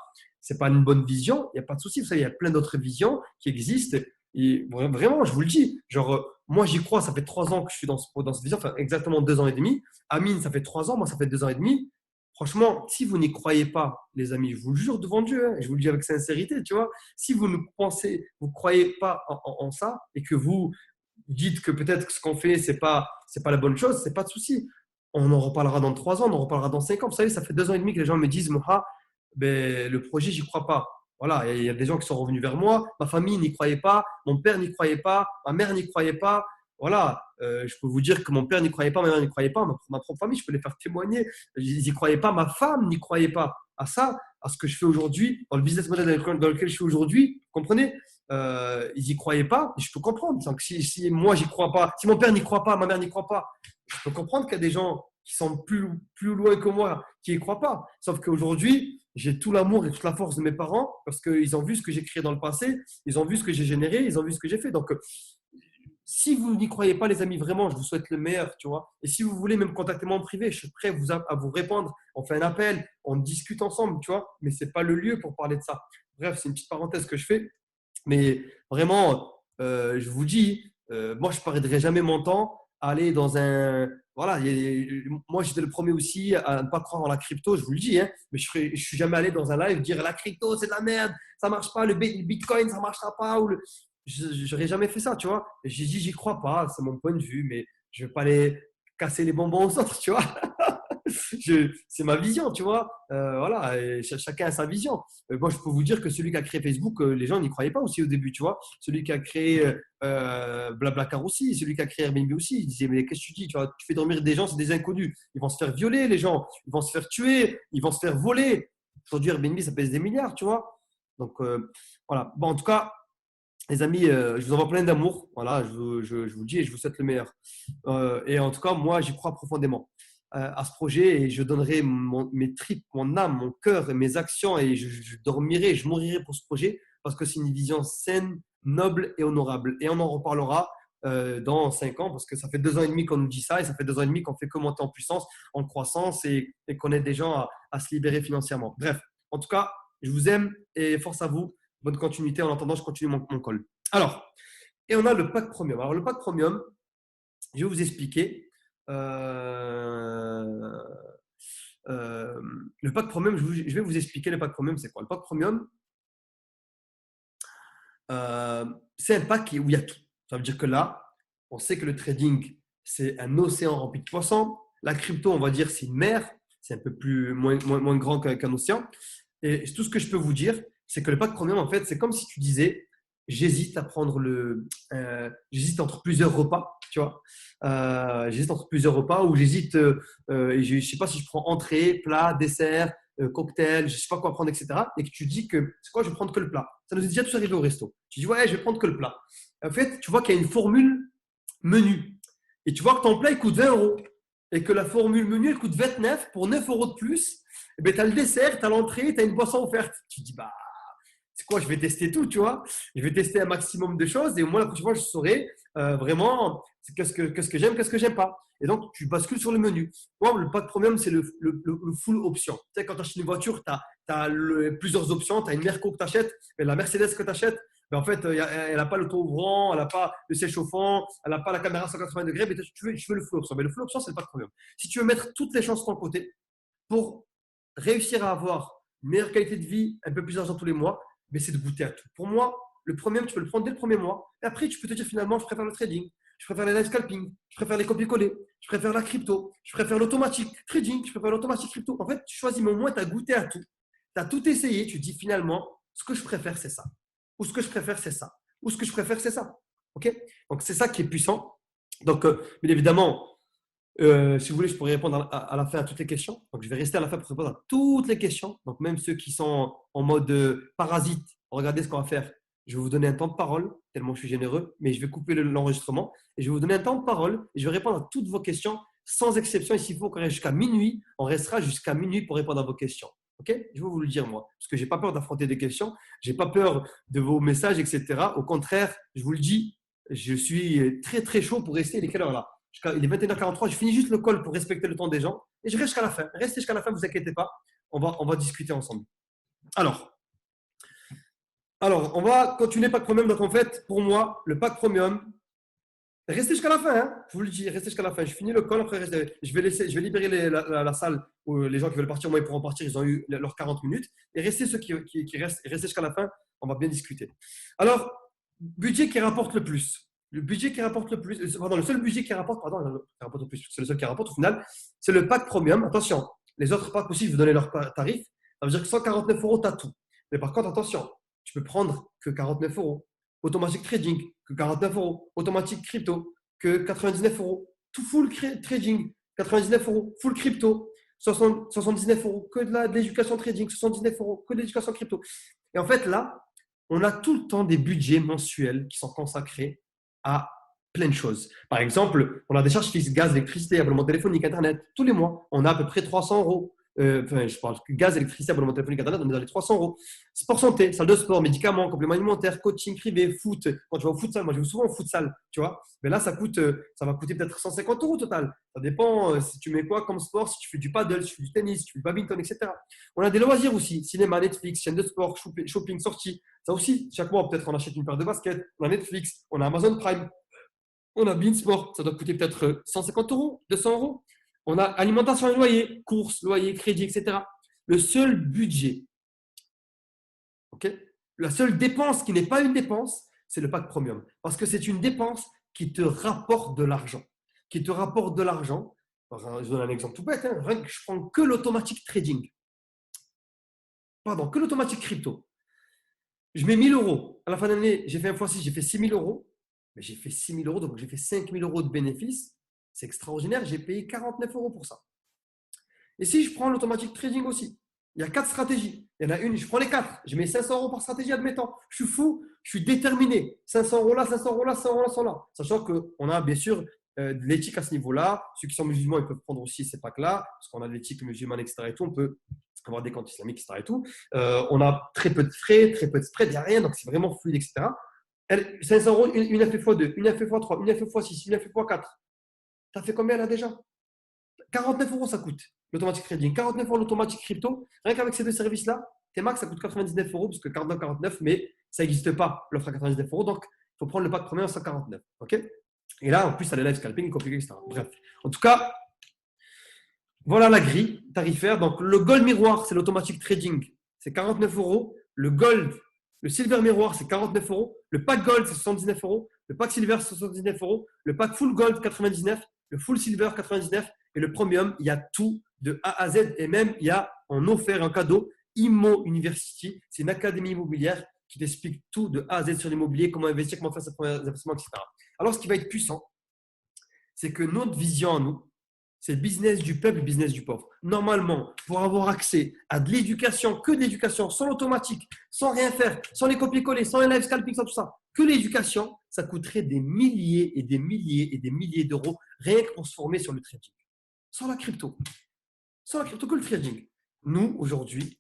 S1: une bonne vision, il n'y a pas de souci. Vous savez, il y a plein d'autres visions qui existent. Et vraiment, je vous le dis, genre, moi, j'y crois. Ça fait 3 ans que je suis dans cette vision, enfin, exactement 2 ans et demi. Amine, ça fait 3 ans. Moi, ça fait 2 ans et demi. Franchement, si vous n'y croyez pas, les amis, je vous le jure devant Dieu, hein, je vous le dis avec sincérité, tu vois, si vous ne pensez, vous croyez pas en ça et que vous dites que peut-être que ce qu'on fait, c'est pas la bonne chose, c'est pas de souci. On en reparlera dans 3 ans, on en reparlera dans 5 ans. Vous savez, ça fait 2 ans et demi que les gens me disent, Moha, ben, le projet, j'y crois pas. Voilà, il y a des gens qui sont revenus vers moi, ma famille n'y croyait pas, mon père n'y croyait pas, ma mère n'y croyait pas. Voilà, je peux vous dire que mon père n'y croyait pas, ma mère n'y croyait pas, ma propre famille, je peux les faire témoigner. Ils n'y croyaient pas, ma femme n'y croyait pas à ça, à ce que je fais aujourd'hui, dans le business model dans lequel je suis aujourd'hui. Vous comprenez? Ils n'y croyaient pas, et je peux comprendre. Donc, si moi, j'y crois pas, si mon père n'y croit pas, ma mère n'y croit pas, je peux comprendre qu'il y a des gens qui sont plus loin que moi, qui n'y croient pas. Sauf qu'aujourd'hui, j'ai tout l'amour et toute la force de mes parents parce qu'ils ont vu ce que j'ai créé dans le passé, ils ont vu ce que j'ai généré, ils ont vu ce que j'ai fait. Donc, si vous n'y croyez pas, les amis, vraiment, je vous souhaite le meilleur, tu vois. Et si vous voulez même contacter moi en privé, je suis prêt à vous répondre. On fait un appel, on discute ensemble, tu vois. Mais ce n'est pas le lieu pour parler de ça. Bref, c'est une petite parenthèse que je fais. Mais vraiment, je vous dis, moi, je ne perdrai jamais mon temps à aller dans un… Voilà, moi, j'étais le premier aussi à ne pas croire en la crypto, je vous le dis. Hein, mais je ne suis jamais allé dans un live dire la crypto, c'est de la merde, ça ne marche pas, le Bitcoin, ça ne marchera pas. Je n'aurais jamais fait ça, tu vois. J'ai dit, j'y crois pas, c'est mon point de vue, mais je ne vais pas aller casser les bonbons aux autres, tu vois. C'est ma vision, tu vois. Voilà, et chacun a sa vision. Moi, je peux vous dire que celui qui a créé Facebook, les gens n'y croyaient pas aussi au début, tu vois. Celui qui a créé Blablacar aussi, celui qui a créé Airbnb aussi, il disait, mais qu'est-ce que tu dis, tu vois, tu fais dormir des gens, c'est des inconnus. Ils vont se faire violer, les gens. Ils vont se faire tuer, ils vont se faire voler. Aujourd'hui, Airbnb, ça pèse des milliards, tu vois. Donc, voilà. Bon, en tout cas, les amis, je vous envoie plein d'amour. Voilà, je vous le dis et je vous souhaite le meilleur. Et en tout cas, moi, j'y crois profondément à ce projet et je donnerai mes tripes, mon âme, mon cœur et mes actions et je dormirai, je mourirai pour ce projet parce que c'est une vision saine, noble et honorable. Et on en reparlera dans 5 ans parce que ça fait 2 ans et demi qu'on nous dit ça et ça fait 2 ans et demi qu'on fait que monter en puissance, en croissance et qu'on aide des gens à se libérer financièrement. Bref, en tout cas, je vous aime et force à vous. Bonne continuité. En attendant, je continue mon call. Alors, et on a le pack premium. Alors, le pack premium, je vais vous expliquer. Euh, euh, le pack premium, je vais vous expliquer le pack premium, c'est quoi? Le pack premium, c'est un pack où il y a tout. Ça veut dire que là, on sait que le trading, c'est un océan rempli de poissons. La crypto, on va dire, c'est une mer. C'est un peu moins grand qu'un océan. Et tout ce que je peux vous dire, c'est que le pack premium, en fait, c'est comme si tu disais, j'hésite à prendre j'hésite entre plusieurs repas, tu vois. J'hésite entre plusieurs repas ou j'hésite, je ne sais pas si je prends entrée, plat, dessert, cocktail, je ne sais pas quoi prendre, etc. Et que tu dis que, c'est quoi, je vais prendre que le plat. Ça nous est déjà tous arrivé au resto. Tu dis, ouais, je vais prendre que le plat. En fait, tu vois qu'il y a une formule menu. Et tu vois que ton plat, il coûte 20 euros. Et que la formule menu, elle coûte 29 pour 9 euros de plus. Et bien, tu as le dessert, tu as l'entrée, tu as une boisson offerte. Tu dis, bah, c'est quoi, je vais tester tout, tu vois. Je vais tester un maximum de choses et au moins la prochaine fois, je saurai vraiment qu'est-ce que j'aime, qu'est-ce que j'aime pas. Et donc, tu bascules sur le menu. Moi, le pack premium, c'est le full option. Tu sais, quand tu achètes une voiture, tu as plusieurs options. Tu as une Merco que tu achètes, mais la Mercedes que tu achètes, mais en fait, elle n'a pas l'auto-ouvrant, elle n'a pas le siège chauffant, elle n'a pas la caméra 180 degrés, mais tu veux le full option. Mais le full option, c'est le pack premium. Si tu veux mettre toutes les chances de ton côté pour réussir à avoir une meilleure qualité de vie, un peu plus d'argent tous les mois, mais c'est de goûter à tout. Pour moi, le premium, tu peux le prendre dès le premier mois. Et après, tu peux te dire finalement, je préfère le trading, je préfère les live scalping, je préfère les copier-coller, je préfère la crypto, je préfère l'automatique trading, je préfère l'automatique crypto. En fait, tu choisis, mais au moins, tu as goûté à tout. Tu as tout essayé. Tu dis finalement, ce que je préfère, c'est ça. Ou ce que je préfère, c'est ça. Ou ce que je préfère, c'est ça. OK? Donc, c'est ça qui est puissant. Donc, bien évidemment, si vous voulez, je pourrais répondre à la fin à toutes les questions. Donc, je vais rester à la fin pour répondre à toutes les questions. Donc, même ceux qui sont en mode parasite, regardez ce qu'on va faire. Je vais vous donner un temps de parole, tellement je suis généreux, mais je vais couper l'enregistrement et je vais vous donner un temps de parole et je vais répondre à toutes vos questions sans exception. Et s'il faut qu'on reste jusqu'à minuit, on restera jusqu'à minuit pour répondre à vos questions. OK? Je vais vous le dire, moi, parce que je n'ai pas peur d'affronter des questions, je n'ai pas peur de vos messages, etc. Au contraire, je vous le dis, je suis très, très chaud pour rester. Il est quelle heure là? Il est 21h43, je finis juste le call pour respecter le temps des gens et je reste jusqu'à la fin. Restez jusqu'à la fin, ne vous inquiétez pas. On va discuter ensemble. Alors, on va continuer pack premium. Donc, en fait, pour moi, le pack premium, restez jusqu'à la fin. Hein, je vous le dis, restez jusqu'à la fin. Je finis le call. Après, je vais libérer la salle où les gens qui veulent partir, moi, ils pourront partir. Ils ont eu leurs 40 minutes. Et restez ceux qui restent, restez jusqu'à la fin. On va bien discuter. Alors, budget qui rapporte le plus. Le budget qui rapporte le plus, pardon, le seul budget qui rapporte, le plus, c'est le seul qui rapporte au final, c'est le pack premium. Attention, les autres packs aussi, je vous donner leur tarif. Ça veut dire que 149 euros, tu as tout. Mais par contre, attention, tu peux prendre que 49 euros. Automatique trading, que 49 euros. Automatique crypto, que 99 euros. Tout full trading, 99 euros. Full crypto, 79 euros. Que de l'éducation trading, 79 euros. Que de l'éducation crypto. Et en fait, là, on a tout le temps des budgets mensuels qui sont consacrés à plein de choses. Par exemple, on a des charges fixes, gaz, électricité, abonnement téléphonique, Internet. Tous les mois, on a à peu près 300 euros. Je parle que gaz, électricité, abonnement téléphonique, Internet, on est dans les 300 euros. Sport santé, salle de sport, médicaments, compléments alimentaires, coaching privé, foot. Quand tu vas au futsal, moi je vais souvent au futsal, tu vois. Mais là, ça va coûter peut-être 150 euros au total. Ça dépend si tu mets quoi comme sport, si tu fais du paddle, si tu fais du tennis, si tu fais du badminton, etc. On a des loisirs aussi, cinéma, Netflix, chaîne de sport, shopping, sortie. Ça aussi, chaque mois, peut-être on achète une paire de baskets, on a Netflix, on a Amazon Prime, on a Beansport, ça doit coûter peut-être 150 euros, 200 euros. On a alimentation et loyer, courses, loyer, crédit, etc. Le seul budget, ok, la seule dépense qui n'est pas une dépense, c'est le pack premium. Parce que c'est une dépense qui te rapporte de l'argent. Qui te rapporte de l'argent. Je donne un exemple tout bête. Je prends que l'automatique trading. Pardon, que l'automatique crypto. Je mets 1000 euros. À la fin de l'année, j'ai fait un fois 6, j'ai fait 6000 euros. Mais j'ai fait 6 000 euros, donc j'ai fait 5 000 euros de bénéfices. C'est extraordinaire, j'ai payé 49 euros pour ça. Et si je prends l'automatique trading aussi, il y a 4 stratégies. Il y en a une, je prends les 4. Je mets 500 euros par stratégie, admettons. Je suis fou, je suis déterminé. 500 euros là, 500 euros là, 500 euros là, 100 là. Sachant qu'on a bien sûr de l'éthique à ce niveau-là. Ceux qui sont musulmans, ils peuvent prendre aussi ces packs-là, parce qu'on a de l'éthique musulmane, etc. Et tout. On peut avoir des comptes islamiques, etc. Et tout. On a très peu de frais, très peu de spread, il n'y a rien, donc c'est vraiment fluide, etc. 500 euros, une FF x2, une FF x3, une FF x6, une FF x4. Tu as fait combien là déjà? 49 euros ça coûte l'automatique trading. 49 euros l'automatique crypto. Rien qu'avec ces deux services-là, tes max ça coûte 99 euros parce que 49, mais ça n'existe pas l'offre à 99 euros. Donc, il faut prendre le pack premier à 149. OK? Et là, en plus, ça a les live scalping, compliqué, etc. Bref. En tout cas, voilà la grille tarifaire. Donc, le Gold Miroir, c'est l'automatique trading. C'est 49 euros. Le Gold, le Silver Miroir, c'est 49 euros. Le pack Gold, c'est 79 euros. Le pack Silver, c'est 79 euros. Le pack Full Gold, 99. Le Full Silver, 99. Et le Premium, il y a tout de A à Z. Et même, il y a en offert un cadeau, Immo University. C'est une académie immobilière qui t'explique tout de A à Z sur l'immobilier, comment investir, comment faire ses premiers investissements, etc. Alors, ce qui va être puissant, c'est que notre vision à nous, c'est le business du peuple, le business du pauvre. Normalement, pour avoir accès à de l'éducation, que de l'éducation, sans l'automatique, sans rien faire, sans les copier-coller, sans les live scalping, sans tout ça, que l'éducation, ça coûterait des milliers et des milliers et des milliers d'euros rien que pour se former sur le trading. Sans la crypto. Sans la crypto, que le trading. Nous, aujourd'hui,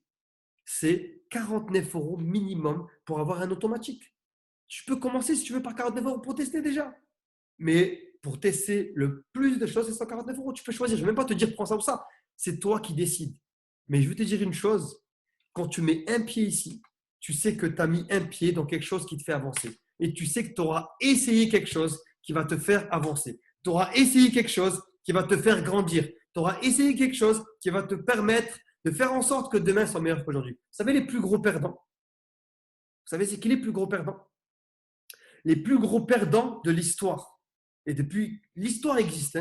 S1: c'est 49 euros minimum pour avoir un automatique. Tu peux commencer, si tu veux, par 49 euros pour tester déjà. Mais pour tester le plus de choses, c'est 149 euros. Tu peux choisir. Je ne vais même pas te dire prends ça ou ça. C'est toi qui décides. Mais je veux te dire une chose. Quand tu mets un pied ici, tu sais que tu as mis un pied dans quelque chose qui te fait avancer. Et tu sais que tu auras essayé quelque chose qui va te faire avancer. Tu auras essayé quelque chose qui va te faire grandir. Tu auras essayé quelque chose qui va te permettre de faire en sorte que demain soit meilleur qu'aujourd'hui. Vous savez les plus gros perdants? Vous savez c'est qui les plus gros perdants? Les plus gros perdants de l'histoire. Et depuis l'histoire existe,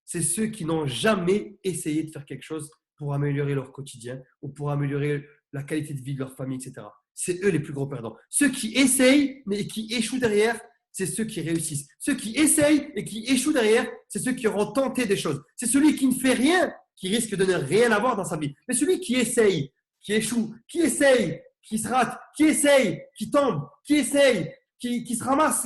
S1: c'est ceux qui n'ont jamais essayé de faire quelque chose pour améliorer leur quotidien ou pour améliorer la qualité de vie de leur famille, etc. C'est eux les plus gros perdants. Ceux qui essayent mais qui échouent derrière, c'est ceux qui réussissent. Ceux qui essayent et qui échouent derrière, c'est ceux qui auront tenté des choses. C'est celui qui ne fait rien qui risque de ne rien avoir dans sa vie. Mais celui qui essaye, qui échoue, qui essaye, qui se rate, qui essaye, qui tombe, qui essaye, qui se ramasse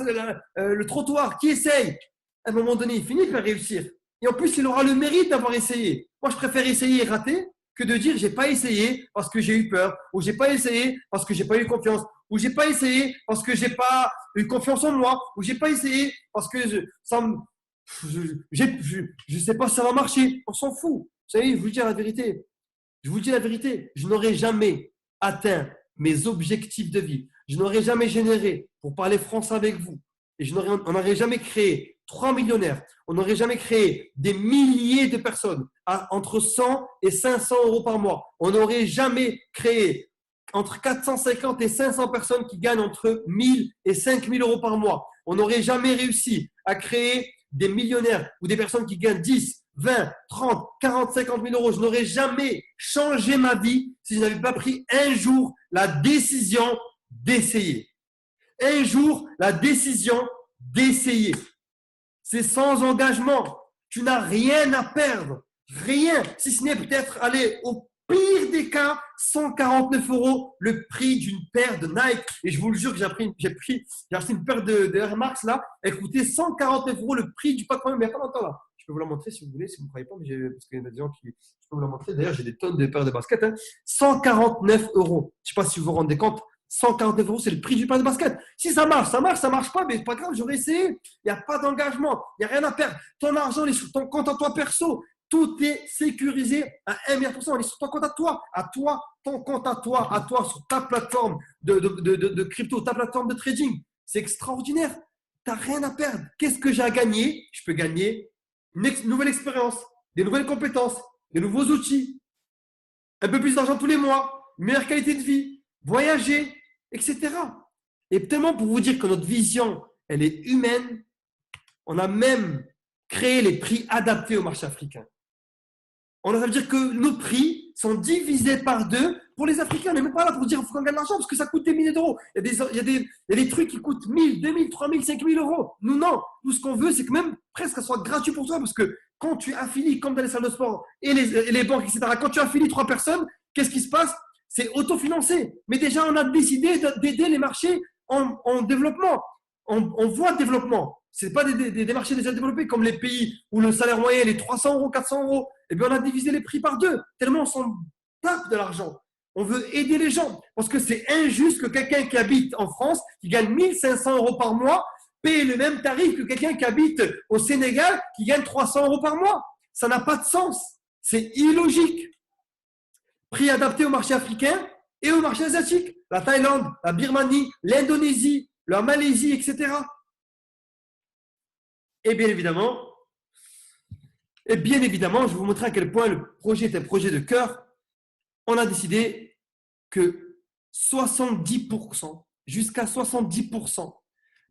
S1: le trottoir, qui essaye, à un moment donné, il finit par réussir. Et en plus, il aura le mérite d'avoir essayé. Moi, je préfère essayer et rater que de dire j'ai pas essayé parce que j'ai eu peur, ou j'ai pas essayé parce que j'ai pas eu confiance, ou j'ai pas essayé parce que j'ai pas eu confiance en moi, ou j'ai pas essayé parce que je sais pas si ça va marcher. On s'en fout. Vous savez, je vous dis la vérité. Je vous dis la vérité. Je n'aurais jamais atteint mes objectifs de vie. Je n'aurais jamais généré, pour parler français avec vous, et on n'aurait jamais créé 3 millionnaires, on n'aurait jamais créé des milliers de personnes à entre 100 et 500 euros par mois. On n'aurait jamais créé entre 450 et 500 personnes qui gagnent entre 1000 et 5000 euros par mois. On n'aurait jamais réussi à créer des millionnaires ou des personnes qui gagnent 10, 20, 30, 40, 50 000 euros. Je n'aurais jamais changé ma vie si je n'avais pas pris un jour la décision d'essayer. Un jour, la décision d'essayer. C'est sans engagement. Tu n'as rien à perdre. Rien. Si ce n'est peut-être aller pire des cas, 149 euros le prix d'une paire de Nike. Et je vous le jure que j'ai acheté une paire de Air Max là. Elle coûtait 149 euros le prix du pack premium. Mais il n'y a pas longtemps là. Je peux vous la montrer si vous voulez, si vous ne croyez pas. Mais parce qu'il y a des gens qui. Je peux vous la montrer. D'ailleurs, j'ai des tonnes de paires de baskets. 149 euros. Je ne sais pas si vous vous rendez compte. 149 euros, c'est le prix du paire de basket. Si ça marche, ça marche, ça marche pas, mais c'est pas grave, j'aurais essayé. Il n'y a pas d'engagement, il n'y a rien à perdre. Ton argent, il est sur ton compte à toi perso. Tout est sécurisé à 1 milliard %. Il est sur ton compte à toi, ton compte à toi, sur ta plateforme de crypto, ta plateforme de trading. C'est extraordinaire. Tu n'as rien à perdre. Qu'est-ce que j'ai à gagner? Je peux gagner une nouvelle expérience, des nouvelles compétences, des nouveaux outils, un peu plus d'argent tous les mois, une meilleure qualité de vie, voyager, etc. Et tellement pour vous dire que notre vision, elle est humaine, on a même créé les prix adaptés au marché africain. Ça veut dire que nos prix sont divisés par 2 pour les Africains. On n'est même pas là pour dire qu'il faut qu'on gagne de l'argent parce que ça coûte des milliers d'euros. Il y a des trucs qui coûtent 1000, 2000, 3000, 5000 euros. Nous, non. Nous, ce qu'on veut, c'est que même presque ça soit gratuit pour toi parce que quand tu affilies, comme dans les salles de sport et les banques, etc., quand tu affilies 3 personnes, qu'est-ce qui se passe? C'est autofinancé. Mais déjà, on a décidé d'aider les marchés en développement. On voit le développement. Ce n'est pas des marchés déjà développés comme les pays où le salaire moyen est 300 euros, 400 euros. Eh bien, on a divisé les prix par 2, tellement on s'en tape de l'argent. On veut aider les gens parce que c'est injuste que quelqu'un qui habite en France, qui gagne 1500 euros par mois, paye le même tarif que quelqu'un qui habite au Sénégal, qui gagne 300 euros par mois. Ça n'a pas de sens. C'est illogique. Prix adapté au marché africain et au marché asiatique. La Thaïlande, la Birmanie, l'Indonésie, la Malaisie, etc. Et bien évidemment, je vais vous montrer à quel point le projet est un projet de cœur. On a décidé que 70%, jusqu'à 70%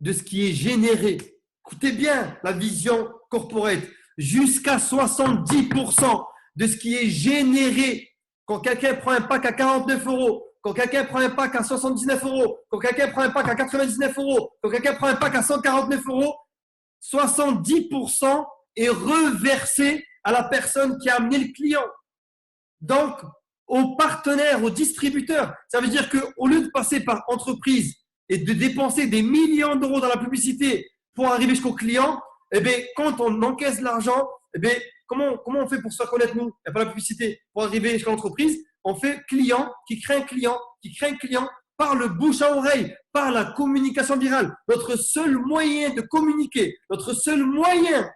S1: de ce qui est généré, écoutez bien la vision corporate, jusqu'à 70% de ce qui est généré quand quelqu'un prend un pack à 49 euros, quand quelqu'un prend un pack à 79 euros, quand quelqu'un prend un pack à 99 euros, quand quelqu'un prend un pack à 149 euros, 70% est reversé à la personne qui a amené le client. Donc, aux partenaires, aux distributeurs. Ça veut dire qu'au lieu de passer par entreprise et de dépenser des millions d'euros dans la publicité pour arriver jusqu'au client, eh bien, quand on encaisse l'argent, eh bien, comment on fait pour se faire connaître nous? Il n'y a pas la publicité. Pour arriver jusqu'à l'entreprise, on fait client qui crée un client, qui crée un client par le bouche à oreille, par la communication virale. Notre seul moyen de communiquer, notre seul moyen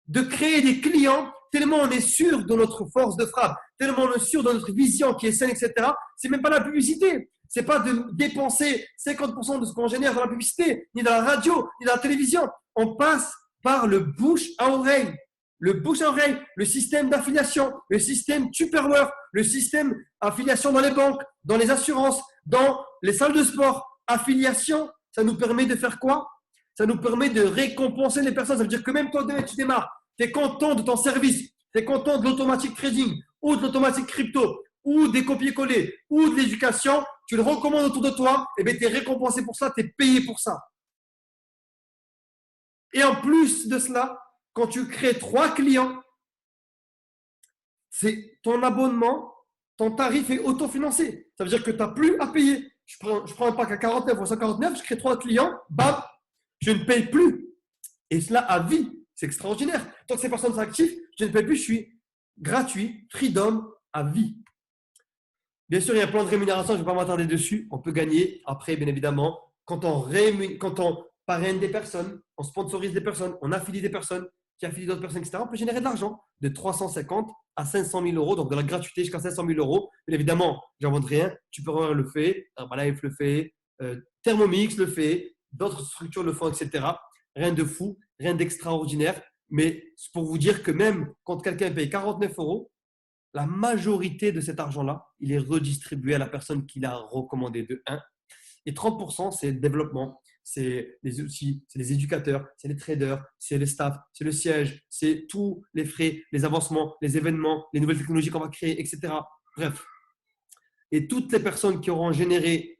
S1: de créer des clients, tellement on est sûr de notre force de frappe, tellement on est sûr de notre vision qui est saine, etc. C'est même pas la publicité. C'est pas de dépenser 50% de ce qu'on génère dans la publicité, ni dans la radio, ni dans la télévision. On passe par le bouche à oreille. Le bouche à oreille, le système d'affiliation, le système Tupperware, le système affiliation dans les banques, dans les assurances, dans les salles de sport. Affiliation, ça nous permet de faire quoi? Ça nous permet de récompenser les personnes. Ça veut dire que même toi, demain, tu démarres, tu es content de ton service, tu es content de l'automatique trading ou de l'automatique crypto ou des copier-coller ou de l'éducation, tu le recommandes autour de toi, et bien tu es récompensé pour ça, tu es payé pour ça. Et en plus de cela, quand tu crées 3 clients, c'est ton abonnement, ton tarif est autofinancé. Ça veut dire que tu n'as plus à payer. Je prends un pack à 49 ou 149, je crée 3 clients, bam, je ne paye plus. Et cela à vie. C'est extraordinaire. Tant que ces personnes sont actives, je ne paye plus, je suis gratuit, freedom à vie. Bien sûr, il y a un plan de rémunération, je ne vais pas m'attarder dessus. On peut gagner après, bien évidemment, quand on parraine des personnes, on sponsorise des personnes, on affilie des personnes, qui affilient d'autres personnes, etc. On peut générer de l'argent de 350 à 500 000 euros, donc de la gratuité jusqu'à 500 000 euros. Bien évidemment, j'invente rien. Tupperware le fait, Herbalife le fait, Thermomix le fait, d'autres structures le font, etc. Rien de fou, rien d'extraordinaire. Mais c'est pour vous dire que même quand quelqu'un paye 49 euros, la majorité de cet argent-là, il est redistribué à la personne qui l'a recommandé de 1. Et 30%, c'est le développement, c'est les outils, c'est les éducateurs, c'est les traders, c'est les staffs, c'est le siège, c'est tous les frais, les avancements, les événements, les nouvelles technologies qu'on va créer, etc. Bref. Et toutes les personnes qui auront généré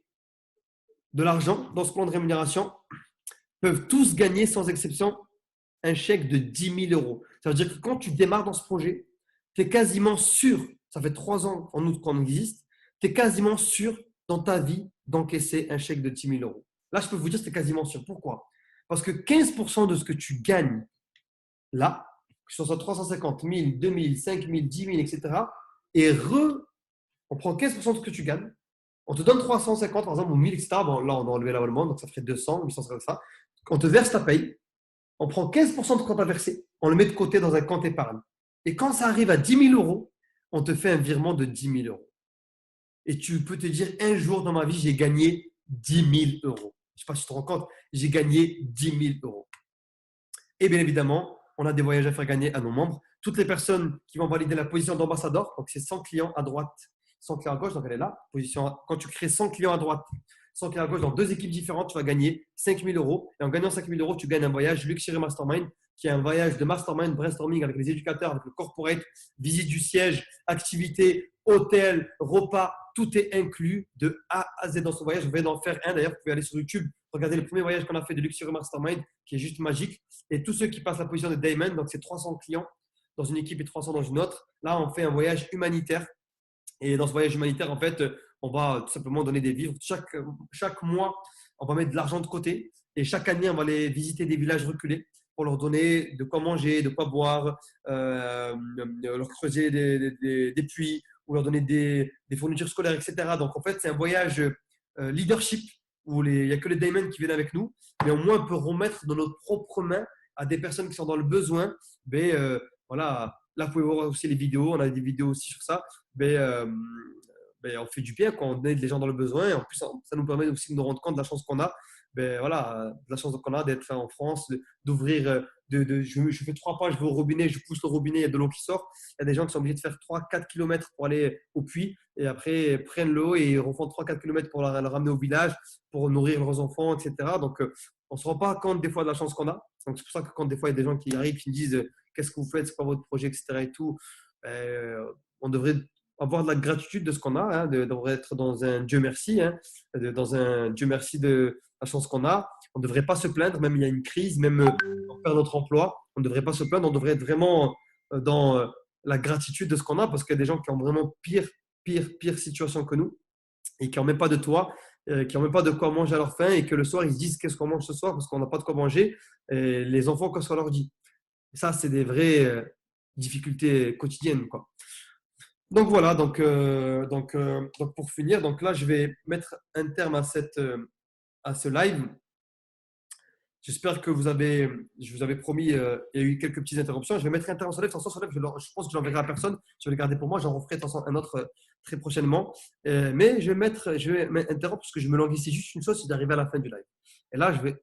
S1: de l'argent dans ce plan de rémunération peuvent tous gagner sans exception un chèque de 10 000 euros. Ça veut dire que quand tu démarres dans ce projet, tu es quasiment sûr, ça fait 3 ans en août qu'on existe, tu es quasiment sûr dans ta vie d'encaisser un chèque de 10 000 euros. Là, je peux vous dire que c'est quasiment sûr. Pourquoi? Parce que 15% de ce que tu gagnes là, que ce soit 350 000, 2 000, 5 000, 10 000, etc., et on prend 15% de ce que tu gagnes, on te donne 350 par exemple, ou 1000, etc. Bon, là, on a enlevé l'abonnement, donc ça ferait 200, 800, comme ça. On te verse ta paye, on prend 15% de ce qu'on t'a versé, on le met de côté dans un compte épargne. Et quand ça arrive à 10 000 euros, on te fait un virement de 10 000 euros. Et tu peux te dire, un jour dans ma vie, j'ai gagné 10 000 euros. Je ne sais pas si tu te rends compte, j'ai gagné 10 000 euros. Et bien évidemment, on a des voyages à faire gagner à nos membres. Toutes les personnes qui vont valider la position d'ambassadeur, donc c'est 100 clients à droite, 100 clients à gauche, donc elle est là. Quand tu crées 100 clients à droite, 100 clients à gauche dans 2 équipes différentes, tu vas gagner 5 000 euros. Et en gagnant 5 000 euros, tu gagnes un voyage Luxury Mastermind, qui est un voyage de mastermind, brainstorming avec les éducateurs, avec le corporate, visite du siège, activités, hôtel, repas, tout est inclus de A à Z dans ce voyage. On vient d'en faire un d'ailleurs, vous pouvez aller sur YouTube, regarder le premier voyage qu'on a fait de Luxury Mastermind, qui est juste magique. Et tous ceux qui passent la position de Diamond, donc c'est 300 clients dans une équipe et 300 dans une autre. Là, on fait un voyage humanitaire. Et dans ce voyage humanitaire, en fait, on va tout simplement donner des vivres. Chaque mois, on va mettre de l'argent de côté. Et chaque année, on va aller visiter des villages reculés pour leur donner de quoi manger, de quoi boire, leur creuser des puits ou leur donner des fournitures scolaires, etc. Donc, en fait, c'est un voyage leadership où il n'y a que les Diamonds qui viennent avec nous. Mais au moins, on peut remettre dans notre propre main à des personnes qui sont dans le besoin. Mais voilà, là, vous pouvez voir aussi les vidéos. On a des vidéos aussi sur ça. Mais, on fait du bien quand on aide les gens dans le besoin. Et en plus, ça nous permet aussi de nous rendre compte de la chance qu'on a. Voilà, de la chance qu'on a d'être en France, d'ouvrir, je fais 3 pas, je vais au robinet, je pousse le robinet, il y a de l'eau qui sort. Il y a des gens qui sont obligés de faire 3-4 kilomètres pour aller au puits et après prennent l'eau et refont 3-4 kilomètres pour la ramener au village, pour nourrir leurs enfants, etc. Donc, on ne se rend pas compte des fois de la chance qu'on a. Donc, c'est pour ça que quand des fois il y a des gens qui arrivent, qui me disent qu'est-ce que vous faites, c'est quoi votre projet, etc. et tout, on devrait avoir de la gratitude de ce qu'on a, hein, devrait être dans un Dieu merci, hein, dans un Dieu merci de la chance qu'on a. On ne devrait pas se plaindre, même il y a une crise, même on perd notre emploi, on ne devrait pas se plaindre, on devrait être vraiment dans la gratitude de ce qu'on a parce qu'il y a des gens qui ont vraiment pire situation que nous et qui n'ont même pas de toit, qui n'ont même pas de quoi manger à leur faim et que le soir ils se disent qu'est-ce qu'on mange ce soir parce qu'on n'a pas de quoi manger et les enfants, qu'est-ce qu'on leur dit? Et ça, c'est des vraies difficultés quotidiennes, quoi. Donc voilà, donc pour finir, donc là je vais mettre un terme à ce live. J'espère que je vous avais promis, il y a eu quelques petites interruptions. Je vais mettre un terme sur live. Sans live, je pense que je l'enverrai à personne. Je vais le garder pour moi. J'en referai un autre très prochainement. Mais je vais interrompre parce que je me langue ici juste une chose, c'est d'arriver à la fin du live. Et là, je vais